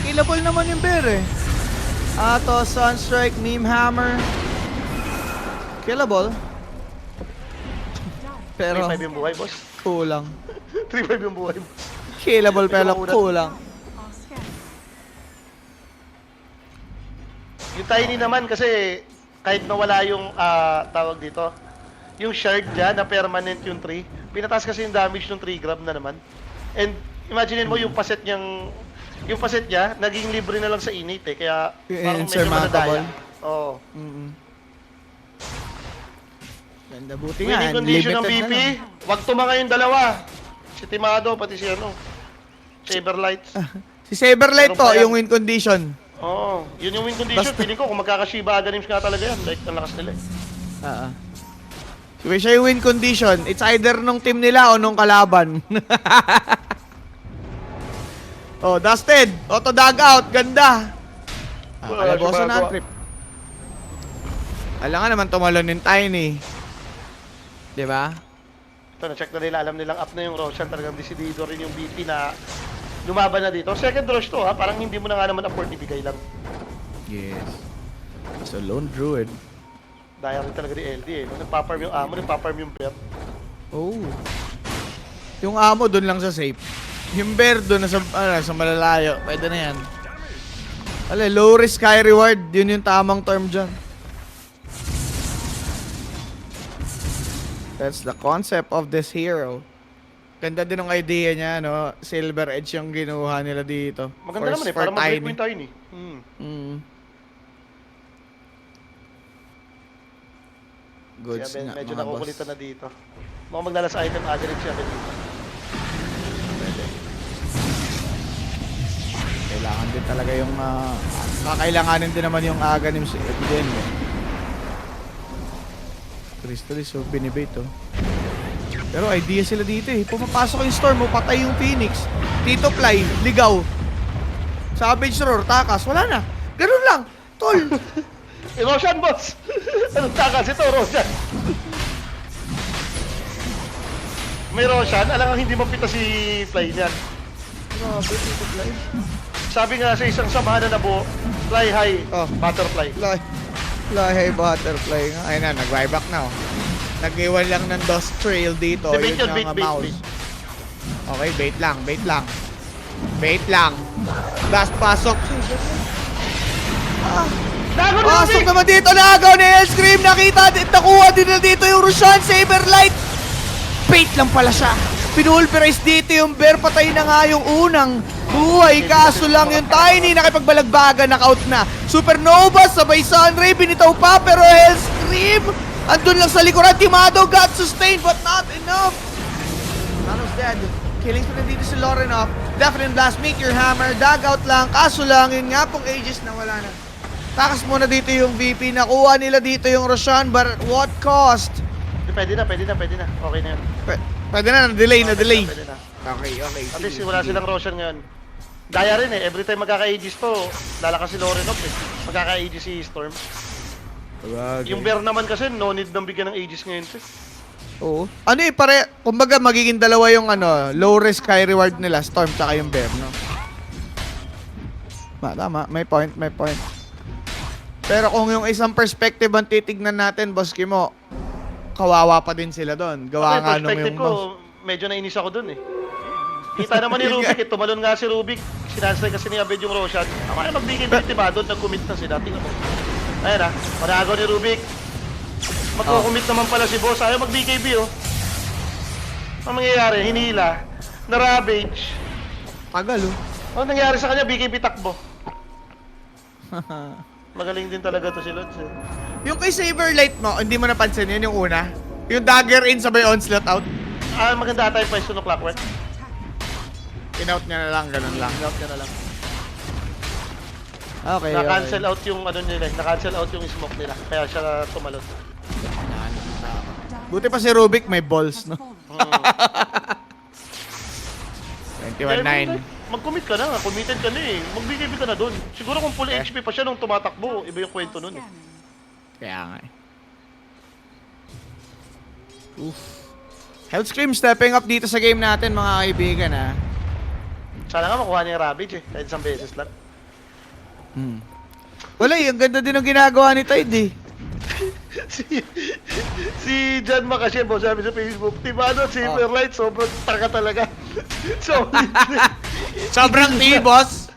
Killable naman yung bear eh. Ato, Sunstrike, Meme Hammer. Killable. Pero 3-5 yung buhay, boss. kulang. 3-5 yung buhay, boss. Killable pero Ikaw kulang. Are scared. Yung tiny naman kasi kahit nawala yung tawag dito, yung shard niya na permanent yung 3, pinataas kasi yung damage ng 3 grab na naman. And imaginein mo yung paset niyang yung paset niya naging libre na lang sa init eh, kaya parang medyo Insurmountable. madadaya. Oo. Ganda, buti nga. Winning condition ng limited BP, na lang. wag tumanga yung dalawa. Si Timado pati si ano, Saber Lights. Si Saberlight Meron to, pa yan. yung win condition. Oo, yun yung win condition. Basta- Feeling ko kung magkaka-Shiba Aghanim nga talaga yan. Like, ang lakas nila eh. Kung siya yung win condition, it's either nung team nila o nung kalaban. Oh, Dusted. Auto dug out. Ganda. Wala Kalabosa siya na magagawa. trip. Alam nga naman tumalon yung Tiny. Diba? Ito, na-check na nila. Alam nilang up na yung Roshan. Talagang decidido rin yung BP na lumaban na dito. Second rush to ha. Parang hindi mo na nga naman afford ibigay lang. Yes. So, Lone Druid. Daya rin talaga ni LD eh. No? Nagpa-farm yung amo, nagpa-farm yung bear. Oh. Yung amo doon lang sa safe. Yung bear doon sa malalayo. Pwede na yan. Low risk, high reward. Yun yung tamang term dyan. That's the concept of this hero. Ganda din ang idea niya, no? Silver Edge yung ginuha nila dito. Maganda naman eh. Para mag-break mo yung Tiny. Goods Kaya nga, medyo mga boss. nakukulitan na dito. Mukhang maglalas item Aghanim siya dito. Kailangan din talaga yung kakailanganin din naman yung Aghanim si Epidem. Crystal so binibait oh. Pero idea sila dito eh. Pumapasok yung Storm mo, patay yung Phoenix. Tito Fly, ligaw. Savage Roar, takas, wala na. Ganun lang, tol. Eh, Roshan, boss! Anong takas ito, Roshan? May Roshan, alam nga hindi mapita si Fly niyan. Grabe, Tito Fly. Sabi nga sa isang samahan na nabuo, Fly high, Oh. butterfly. Fly butterfly nga. Ayun na, nag-buyback na oh. Nag-iwan lang ng Dust Trail dito. Hindi, bait Yun yun, nga bait, nga bait, mouse. bait. Okay, bait lang, bait lang. Bait lang. Dust pasok. Dago na Pasok kami! naman dito, nagaw ni Hellscream. Nakita din, nakuha din na dito yung Roshan Saberlight. Bait lang pala siya. Pinulverize dito yung bear. Patay na nga yung unang buhay. Kaso lang yung Tiny nakipagbalagbaga, knockout na. Supernova, sabay Sunray, binitaw pa. Pero Hellscream, andun lang sa likuran. Timado got sustained but not enough. Manos dead. Killings pa rin dito si Lorenov. Definite blast, make your hammer. Dugout lang. Kaso lang, yun nga pong Aegis na wala na. Takas muna dito yung VP. Nakuha nila dito yung Roshan, but at what cost? Pwede na. Okay na yan. Pwede na, na-delay. Pwede na. Okay. At least wala silang Roshan ngayon. Daya rin eh, every time magkaka-Aegis to, lalakas si Lorenov eh. Magkaka-Aegis si Storm. Yung bear naman kasi, no need nang bigyan ng Aegis ngayon eh. Oo. Ano eh, kumbaga magiging dalawa yung low risk, high reward nila, Storm tsaka yung bear, no? Tama, may point. Pero kung yung isang perspective ang titignan natin, Boss Kimo, kawawa pa din sila doon. Gawa Ako, nga yung nung perspective yung ko, mouse. medyo nainis ako dun eh. Kita naman ni Rubik, tumalon nga si Rubik. Sinansay kasi ni Abed yung Roshan. Ako na magbigay ng diba doon, nag-commit na sila. Tingnan mo. Ayan ah, panagaw ni Rubik. Magko-commit naman pala si boss. Ayaw mag-BKB oh. Ang mangyayari, hinila, na-ravage. Tagal oh. Ano nangyari sa kanya? BKB takbo. Magaling din talaga to si Lods eh. Yung kay Saberlight mo, hindi mo napansin yun yung una? Yung dagger in sabay onslaught out? Ah, maganda tayo pa yung clockwork. In-out niya na lang, ganun lang. Out ka na lang. Okay, Na-cancel out yung ano nila, na-cancel out yung smoke nila. Kaya siya tumalon. Buti pa si Rubik may balls, no? Kaya 21-9. mag-commit ka na, committed ka na eh. Mag-BKB ka na dun. Siguro kung full HP pa siya nung tumatakbo, iba yung kwento nun eh. Kaya nga eh. Oof. Hellscream stepping up dito sa game natin, mga kaibigan, ha? Sana nga makuha niya yung Ravage eh, kahit isang beses lang. Wala eh, ang ganda din ng ginagawa ni Tide eh. si John Makashebo sabi sa Facebook, diba ano, Silverlight, sobrang taka talaga. So, Sobrang boss.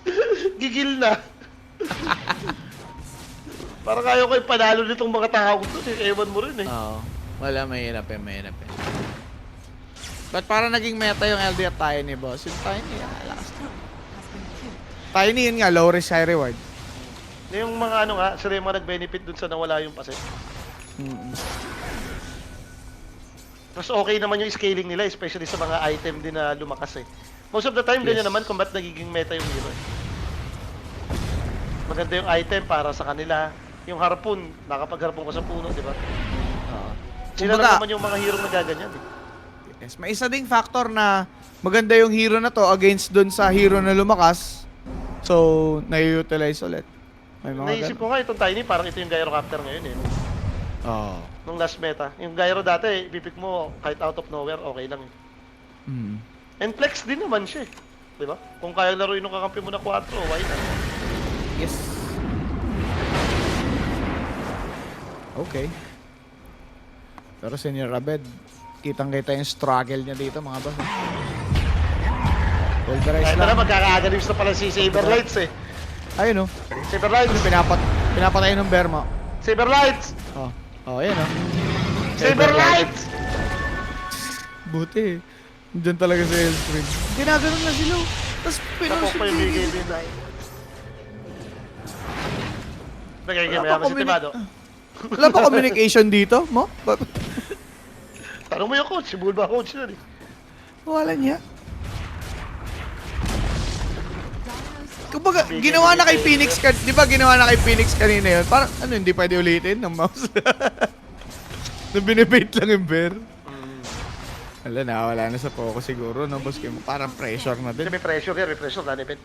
gigil na. Parang ayaw ko yung panalo nitong mga tao ko eh. Ewan mo rin eh. Oo. Wala, mahirap eh. Ba't parang naging meta yung LD at Tiny, boss? Yung Tiny, lakas na. Tiny yun nga, low risk, high reward. Yung mga ano nga, sila yung mga nag-benefit dun sa nawala yung pase. Mas okay naman yung scaling nila, especially sa mga item din na lumakas eh. Most of the time, ganyan naman kung ba't nagiging meta yung hero eh. Maganda yung item para sa kanila. Yung harpoon, nakapag-harpoon ka sa puno, di ba? Oo. Sila Kumbaga, lang naman yung mga hero na gaganyan eh. yes, may isa ding factor na maganda yung hero na to against dun sa hero na lumakas. So, nai-utilize ulit. May mga Naisip ko nga itong Tiny, parang ito yung Gyrocopter ngayon eh. Oo. Nung last meta. Yung Gyro dati, ipipik mo kahit out of nowhere, okay lang eh. And flex din naman siya eh. Di ba? Kung kaya laruin ng kakampi mo na 4, why not? Yes. Okay. Pero Senior Abed, kitang-kita yung struggle niya dito, mga boss. Pulverize Kahit na lang. magkaka-agalims na pala si Saberlights eh. Ayun oh. Saberlights! Pinapatay ng bear mo. Saberlights! Oh. Oh, ayun oh. Saberlights! Buti eh. Diyan talaga sa Hellscream. Ginaganon na sila. Tapos Tapos pa yung BKB na. Nagkikimaya si Timado. Wala pa communication dito, mo? Tanong mo yung coach, si Bulba coach na eh. Wala niya. Kumbaga, ginawa na kay Phoenix, di ba ginawa na kay Phoenix kanina yun? Parang, ano, hindi pwede ulitin ng mouse. Na binibait lang yung bear. Wala na, wala na sa focus siguro, no, boss Kim? Parang pressure na din. Kasi may pressure yan, may pressure na event.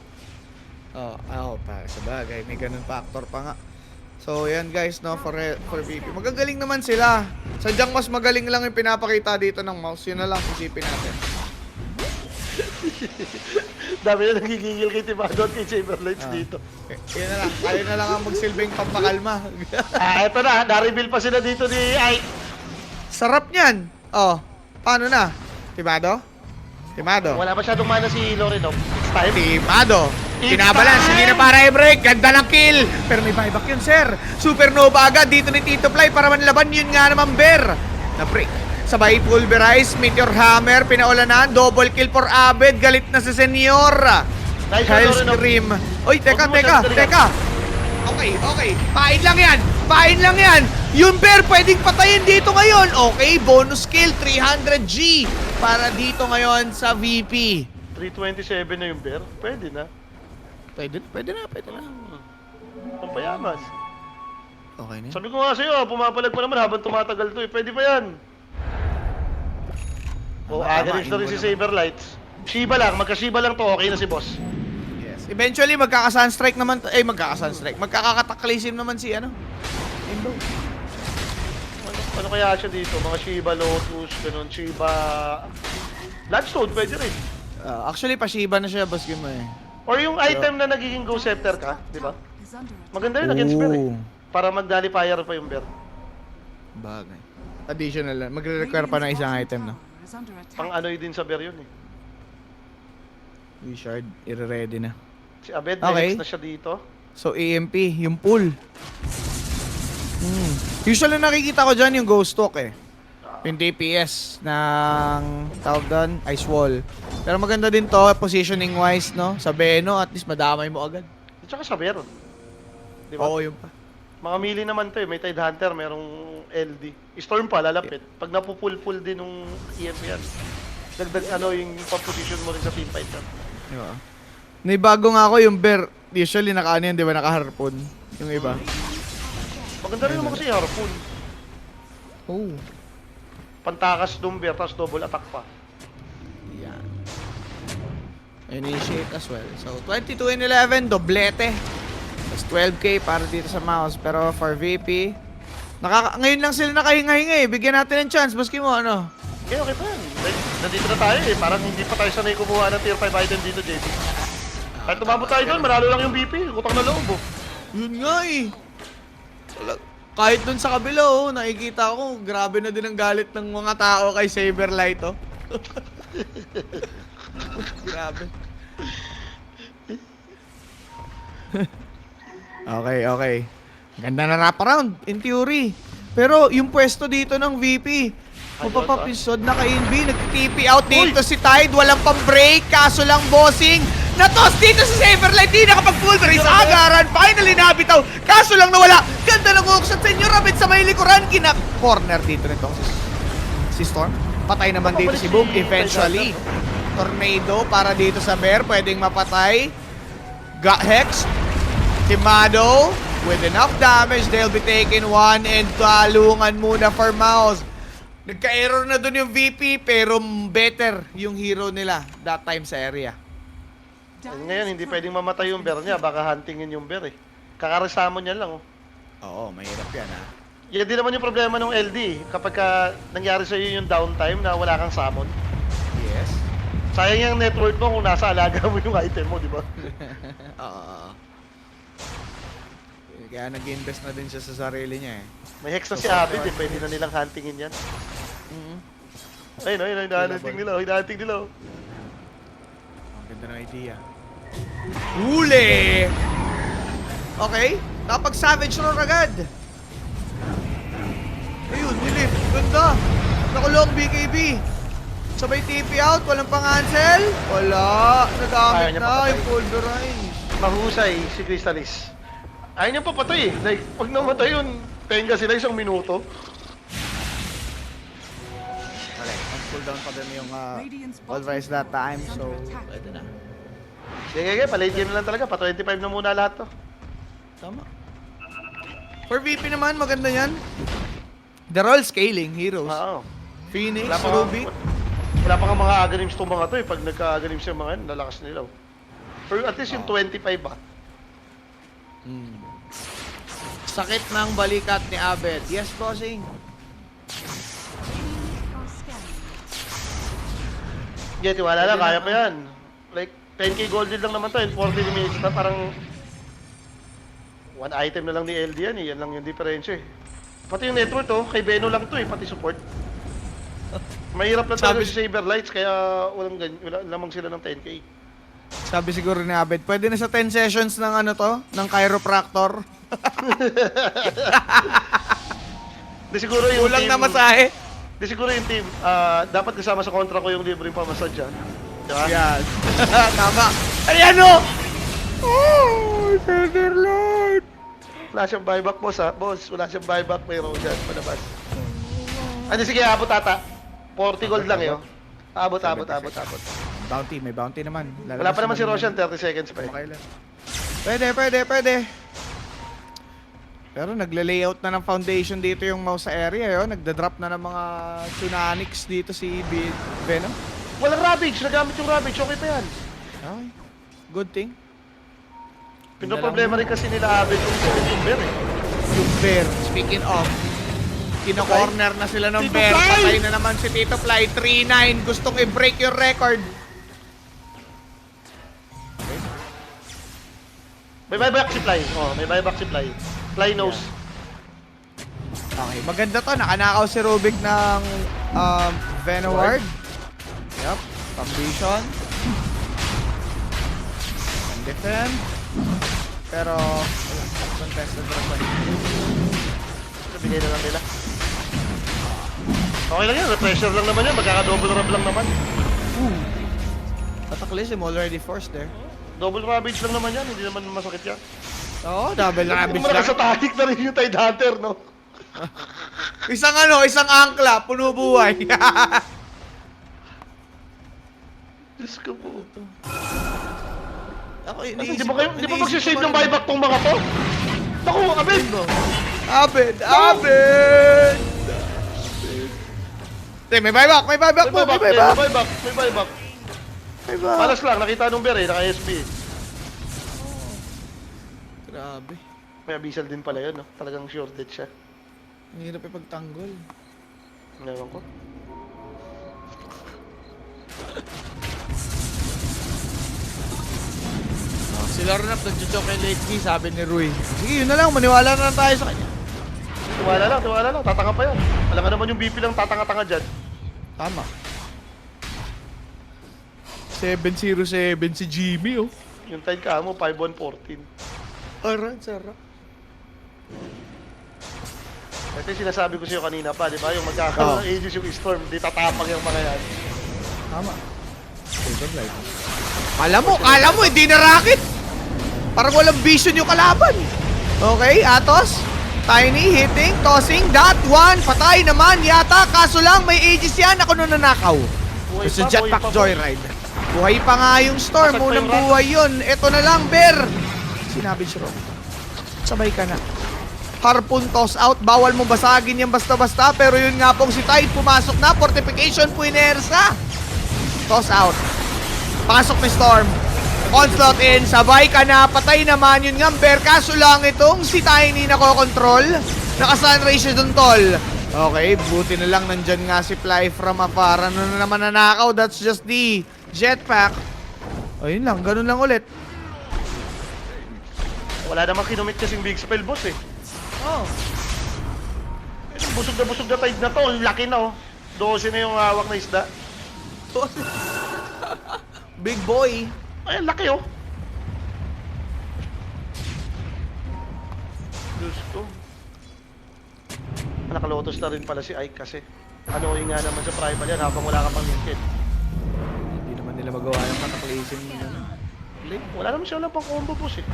Oo, pa, sa bagay, may ganun factor pa nga. So, yan guys, no, for VP. Magagaling naman sila. Sadyang mas magaling lang yung pinapakita dito ng mouse. Yun na lang, isipin natin. Dami na nagigingil kay Timado at kay Saberlights dito. Yun na lang, tayo na lang ang magsilbing pampakalma. Eto na, na-reveal pa sila dito ni Ike. Sarap niyan. Oh, paano na? Timado? Timado? Wala masyadong mana si Lorenov. It's time. Timado. It's Kinabalan. time! Sige na para i-break. Ganda ng kill. Pero may buyback yun, sir. Supernova agad dito ni Tito Fly para manlaban. Yun nga naman, Bear. Na-break. Sabay pulverize. Meteor Hammer. Pinaulanan. Double kill for Abed. Galit na si Senyor. Nice Kyle one, Lorenov. Scream. Oy, teka. Huwag mo masyadong Teka. Okay. Pain lang yan. Pain lang yan. Yung Bear pwedeng patayin dito ngayon. Okay, bonus kill. 300G. Para dito ngayon sa VP. 327 na yung bear. Pwede na. Pwede na. Pampayaman. Okay na. Sabi ko nga sa'yo, pumapalag pa naman habang tumatagal to eh. Pwede pa yan. O, agalis na rin si Saberlights. Shiba lang, magka-Shiba lang to, okay na si boss. Yes. Eventually, magkaka-sunstrike naman. Magkaka-sunstrike. Magkakakataklisim naman si Indo. Ano kaya siya dito? Mga Shiba Lotus, ganun, Shiba... Bloodstone, pwede rin. Actually, pa-Shiba na siya, boss game eh. Or yung item na nagiging Ghost Scepter ka, di ba? Maganda yun, against bear eh. Para mag-Dali Fire pa yung bear. Bagay. Additional lang. Magre-require pa ng isang item na. Pang anoy din sa bear yun eh. Wishard, i-ready na. Si Abed, Okay. may hex na siya dito. So, EMP, yung pull. Usually nakikita ko dyan yung ghost talk eh. Yung DPS ng tawag doon, ice wall. Pero maganda din to, positioning wise, no? Sa Beno, at least madamay mo agad. At saka sa bear. Di ba? Oo, yun pa. Mga melee naman to eh. May Tide Hunter, merong LD. Storm pa, lalapit. Pag napupull-pull din nung EMP yan. Dagdag ano yung position mo rin sa team fight yan. Diba? Naibago nga ako yung bear. Usually naka-ano yan, di ba? Naka-harpoon. Yung iba. Maganda rin naman kasi yung harpoon. Oh. Pantakas nung bear, tapos double attack pa. Yan. Initiate as well. So, 22 and 11, doblete. Tapos 12k para dito sa mouse. Pero for VP, ngayon lang sila nakahinga-hinga eh. Bigyan natin ng chance. Baski mo, ano? Okay, okay pa yan. Like, nandito na tayo eh. Parang hindi pa tayo sanay kumuha ng tier 5 item dito, JP. Kahit tumabot tayo doon, manalo lang yung VP. Utang na loob oh. Yun nga eh. Kahit dun sa kabila oh, nakikita ko, grabe na din ang galit ng mga tao kay Saberlight oh. Grabe. Okay. Ganda na wraparound, in theory. Pero yung pwesto dito ng VP, mapapapisod na kay NB, nag-TP out dito si Tide, walang pang-break, kaso lang bossing. Natos dito si Saberlight, di nakapag-pulverize agaran, finally nabitaw, kaso lang nawala. Ganda ng hook sa Senyor Abed sa may likuran, kina-corner dito nito si Storm. Patay naman dito si Boom, eventually. Tornado para dito sa Bear, pwedeng mapatay. Got Hex, Timado, with enough damage, they'll be taking one and talungan muna for Mouse. Nagka-error na dun yung VP, pero better yung hero nila that time sa area. Ngayon, hindi pwedeng mamatay yung bear niya. Baka huntingin yung bear eh. Kakaresamo niya lang oh. Oo, mahirap yan ha. Yan din naman yung problema ng LD. Kapag nangyari sa iyo yung downtime na wala kang summon. Yes. Sayang yung network mo kung nasa alaga mo yung item mo, di ba? Oo. Kaya nag-invest na din siya sa sarili niya eh. May hex na si Abid eh. Pwede na nilang huntingin yan. Ayun, hinahanting nila. Hinahanting nila. Ang ganda ng idea. Huli! Okay, napag savage roar agad. Ayun, nilift. Ganda. Nakulong BKB. Sabay TP out, walang pang-cancel. Wala. Ayaw Nagamit niya na papatay. yung pulverize. Mahusay si Crystallis. Ayaw niya papatay eh. Like, pag namatay yun, tenga sila 1 minuto. Okay, on cooldown pa din yung pulverize that time. So, pwede na. Sige, pa-late game na lang talaga. Pa-25 na muna lahat to. Tama. For VP naman, maganda yan. They're all scaling heroes. Oo. Phoenix, Wala pa Ruby. wala pa nga mga agonims itong mga to eh. Pag nagka-agonims yung mga yan, lalakas nila. Pero at least yung 25 ba? Sakit ng balikat ni Abed. Yes, bossing. Yeah, tiwala lang, kaya pa yan. Like, 10k gold deal lang naman to and 40 minutes na parang one item na lang ni LD yan eh. Yan lang yung diferensya eh. Pati yung network to, kay Beno lang to eh, pati support. Mahirap lang talaga Sabi- si Saberlights kaya wala lamang sila ng 10k. Sabi siguro ni Abed, pwede na sa 10 sessions ng ano to? Ng chiropractor. Di siguro yung Kulang team, na masahe. Di siguro yung team, dapat kasama sa kontra ko yung libreng pamassage dyan. Diba? Yan. Tama. Ayan o! Oh, Saberlight! Wala siyang buyback boss ha. Boss, wala siyang buyback. May Roshan, palabas. Ano sige, abot ata. 40 gold lang yun. Abot. Bounty, may bounty naman. Wala pa naman si Roshan, 30 seconds pa eh. Makailan. Pwede. Pero nagle-layout na ng foundation dito yung mouse sa area. Yun. Nagda-drop na ng mga Tsunanix dito si Venom. Walang Ravage, nagamit yung Ravage, okay pa yan. Okay. Good thing. Pinoproblema rin kasi nila Abed yung bear eh. Yung bear, speaking of, kino-corner na sila ng Tito bear. Fly! Patay na naman si Tito Fly. 3-9. Gustong i-break your record. May buyback si Fly. Oh, may buyback si Fly. Fly knows. Okay, maganda to. Nakanakaw si Rubik ng Venoward. Yup, Foundation. And defend. Pero, wala. Contested round. Nabigay na lang nila. Okay lang yan, pressure lang naman yan. Magkaka-double rub lang naman. Cataclysm already forced there. Double ravage lang naman yan, hindi naman masakit yan. Oo, double ravage Kung lang. sa tahik na rin yung Tide Hunter, no? Isang angkla, puno buhay. Diyos ko po. Ako, Hindi ba magsisave ng buyback tong mga to? Naku, Abed! Abed! Abed! May buyback! May buyback po! May buyback! May buyback. Malas lang, nakita nung bear eh, naka-SP. Grabe. May abyssal din pala yun, no? Talagang shorted siya. Ang hirap ipagtanggol. Ewan ko. Si Lornap nag-joke kay late key, sabi ni Rui. Sige, yun na lang. Maniwala na lang tayo sa kanya. Tiwala lang. Tatanga pa yan. Alam nga naman yung BP lang tatanga-tanga dyan. Tama. 707 si Jimmy, oh. Yung Tide ka mo, 5-1-14. Sarap. Ito yung sinasabi ko sa'yo kanina pa, di ba? Yung magkakaroon Oo. ng Aegis yung Storm, di tatapang yung mga yan. Tama. Kala mo, hindi na rocket. Parang walang vision yung kalaban. Okay, Atos. Tiny hitting, tossing, that one. Patay naman yata. Kaso lang, may Aegis yan. Ako nung nanakaw. Buhay Sa pa, Jetpack buhay pa, Joyride. Buhay pa nga yung Storm. Pasag pa Unang yung rat. buhay yun. Ito na lang, Bear. Sinabi si Ron. Sabay ka na. Harpoon toss out. Bawal mo basagin yan basta-basta. Pero yun nga pong si Tide pumasok na. Fortification Puinersa. Toss out. Pasok ni Storm. Onslaught in. Sabay ka na. Patay naman. Yun nga, Bear. Kaso lang itong si Tiny nakokontrol. Naka-sunray siya dun, tol. Okay, buti na lang nandyan nga si Fly from afar. Ano na naman nanakaw? That's just the jetpack. Ayun lang, ganun lang ulit. Wala namang kinumit kasing big spell, boss eh. Oh. Busog na Tide na to. Ang laki na oh. 12 na yung hawak na isda. Big boy. Ay, ang laki oh. Diyos ko. Nakalotos na rin pala si Ike kasi. Ano nga naman sa primal yan habang wala ka pang linked. Hindi naman nila magawa yung cataclysm mo na. Wala naman siya pang combo boss eh.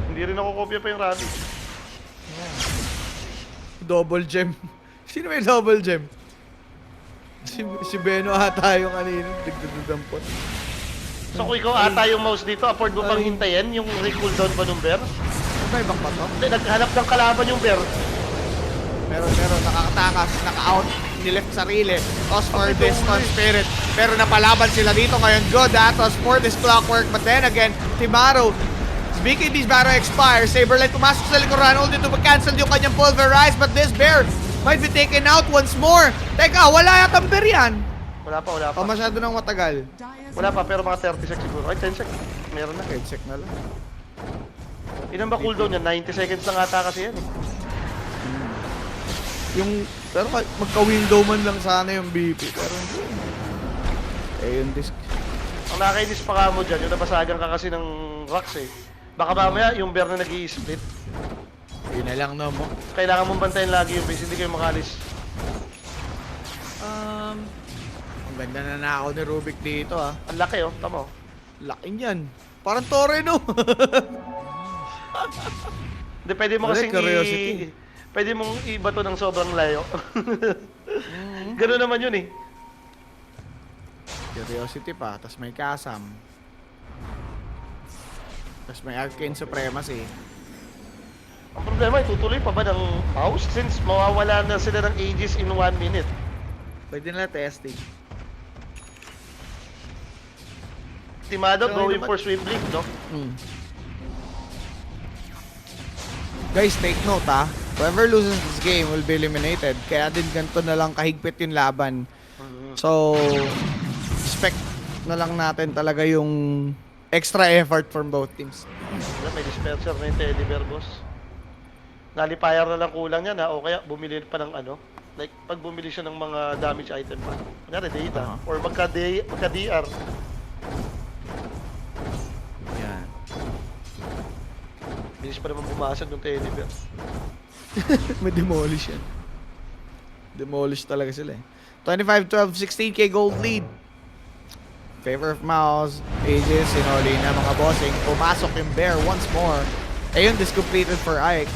Hindi rin ako kopya pa yung Rabbit. Double gem. Sino may double gem? Si Beno ata yung kanina. Digdadampot. So kung ikaw ata yung mouse dito, afford mo pang hintayin yung recooldown ba ng bear? May ibang pa to? Hindi, naghanap ng kalaban yung bear. Meron, nakakatakas, naka-out, nileft sarili. Toss for this spirit. Pero napalaban sila dito ngayon. Good, toss for this clockwork. But then again, Timaro. BKB's battle expires. Saberlight pumasok sa likuran. Only to cancel yung kanyang pulverize. But this bear might be taken out once more. Teka, wala yatang bear yan. Wala pa. O masyado nang matagal. Dyer's Wala pa, pero mga 30 seconds siguro. Ay, 10 seconds. Meron na. Okay, check na lang. Ilan ba cooldown yan? 90 seconds lang ata kasi yan eh. Pero magka-window man lang sana yung BP. Pero hindi. Yung disc. Ang nakainis pa ka mo dyan, yung nabasagan ka kasi ng rocks eh. Baka mamaya yung bear na nag-i-split. Yun na lang no mo. Kailangan mong bantayan lagi yung base, hindi kayo makalis. Ang ganda na nakaw ni Rubik dito ah. Ang laki oh, tama oh. Laki niyan. Parang Torre no. Hindi, pwede mo Wala, kasing curiosity. pwede mong ibato ng sobrang layo. Gano'n naman yun eh. Curiosity pa, tas may Kasam. Tas may Arcane Supremacy. Ang problema, itutuloy pa ba ng house since mawawala na sila ng Aegis in 1 minute? Pwede nila testing. Timado, So, going naman- for sweep link, no? Guys, take note ah. Whoever loses this game will be eliminated. Kaya din ganito na lang kahigpit yung laban. So, expect na lang natin talaga yung extra effort from both teams. May dispenser na yung teddy bear, boss. Nullifier na lang kulang yan ha, o kaya bumili pa ng ano, like pag bumili siya ng mga damage item pa. Kunyari data, or magka-DR. Yan. Bilis pa naman bumasag yung teddy bear. May demolish yan. Demolish talaga sila eh. 25-12, 16k gold lead. Favor of Mouse, Aegis, sinoli na mga bossing. Pumasok yung bear once more. Ayun, this completed for Ike.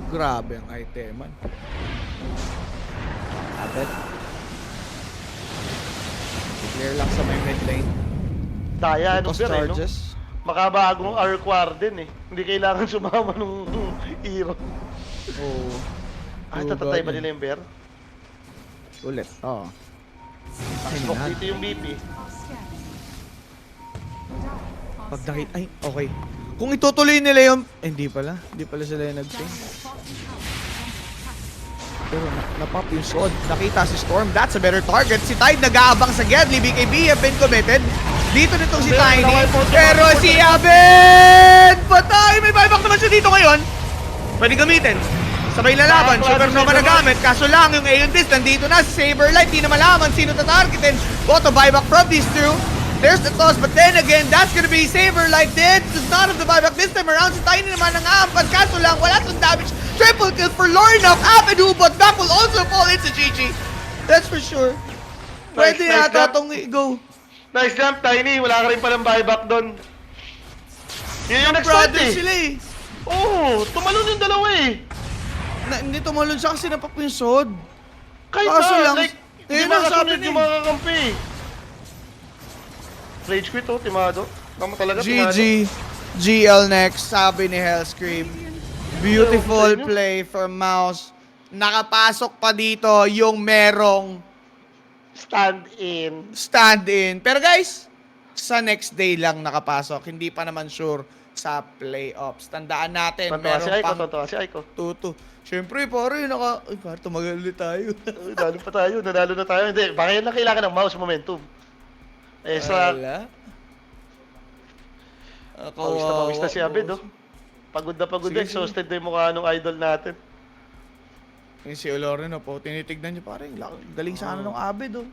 Grabe ang iteman. Abet. Clear lang sa may mid lane. Daya, ano Focus bear eh, no? charges. Makabagong Arc Warden eh. Hindi kailangan sumama nung hero. Oh. Ay, Oh, tatatay ba God. nila yung bear? Ulit. Oo. Smoke dito yung BP. Are scared. Dire are Pag scared. nakita, ay, okay. Kung itutuloy nila yung, hindi pala. Hindi pala sila yung nag-sing. Dire's bottom tower is under attack. Pero napop yung sword. Nakita si Storm. That's a better target. Si Tide nag-aabang sa Gedli. BKB have been committed. Dito nitong si Tiny. Pero si Abed! Patay! May buyback naman siya dito ngayon. Pwede gamitin. Sabay lalaban. Supernova na gamit. Kaso lang yung Aeon Disc nandito na. Si Saberlight. Di na malaman sino tatargetin. Auto buyback from these two. There's the toss, but then again, that's gonna be Saberlight dead. Does not have the buyback this time around. Si Tiny naman ang aampan. Kaso lang, wala some damage. Triple kill for Lornock. Avenue, but that will also fall into GG. That's for sure. Pwede Nice, nice yata jump. tong i-go. Nice jump, Tiny. Wala ka rin palang buyback doon. Yun yung nag-start Brother eh. sila eh. Oo, tumalon yung dalawa eh. Hindi tumalon siya kasi napap yung sword. Kahit Kaso na, lang, like, yun hindi ang sabi makasunod niya yung mga kakampi. Rage quit oh, timado. Tama talaga, timado. GG. GL next, sabi ni Hellscream. Beautiful play from Mouse. Nakapasok pa dito yung merong Stand in. stand-in. Pero guys, sa next day lang nakapasok. Hindi pa naman sure sa playoffs. Tandaan natin, Totoo si meron Aiko, pang totoo si Aiko. tuto. Siyempre, pare, Ay, pare, tumagal ulit tayo. Uy, Nanalo pa tayo, nanalo na tayo. Hindi, baka yan lang kailangan ng mouse momentum. Eh, sa... Wala. Pawis na si Abed, oh. Pagod na, Sige, sige. exhausted na yung mukha ng idol natin. Yung si Oloreno po, tinitignan niyo parang galing sa ano ng Abed, oh.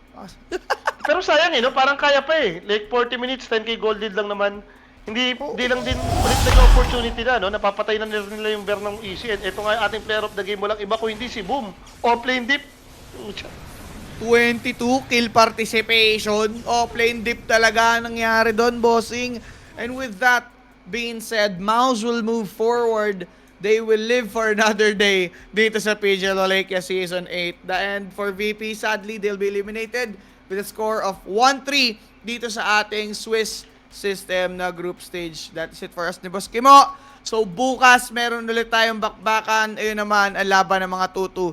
Pero sayang eh, no? Parang kaya pa eh. Like 40 minutes, 10k gold lead lang naman. Hindi lang din ulit naging opportunity na, no? Napapatay na nila yung bear ng easy. And ito nga yung ating player of the game, walang iba kung hindi si Boom. Offlane dip. 22 kill participation. Offlane dip talaga nangyari doon, bossing. And with that being said, Mouse will move forward. They will live for another day dito sa PGL Wallachia Season 8. The end for VP, sadly, they'll be eliminated with a score of 1-3 dito sa ating Swiss system na group stage. That's it for us ni Boss Kimo. So bukas, meron ulit tayong bakbakan. Ayun naman, ang laban ng mga tutu.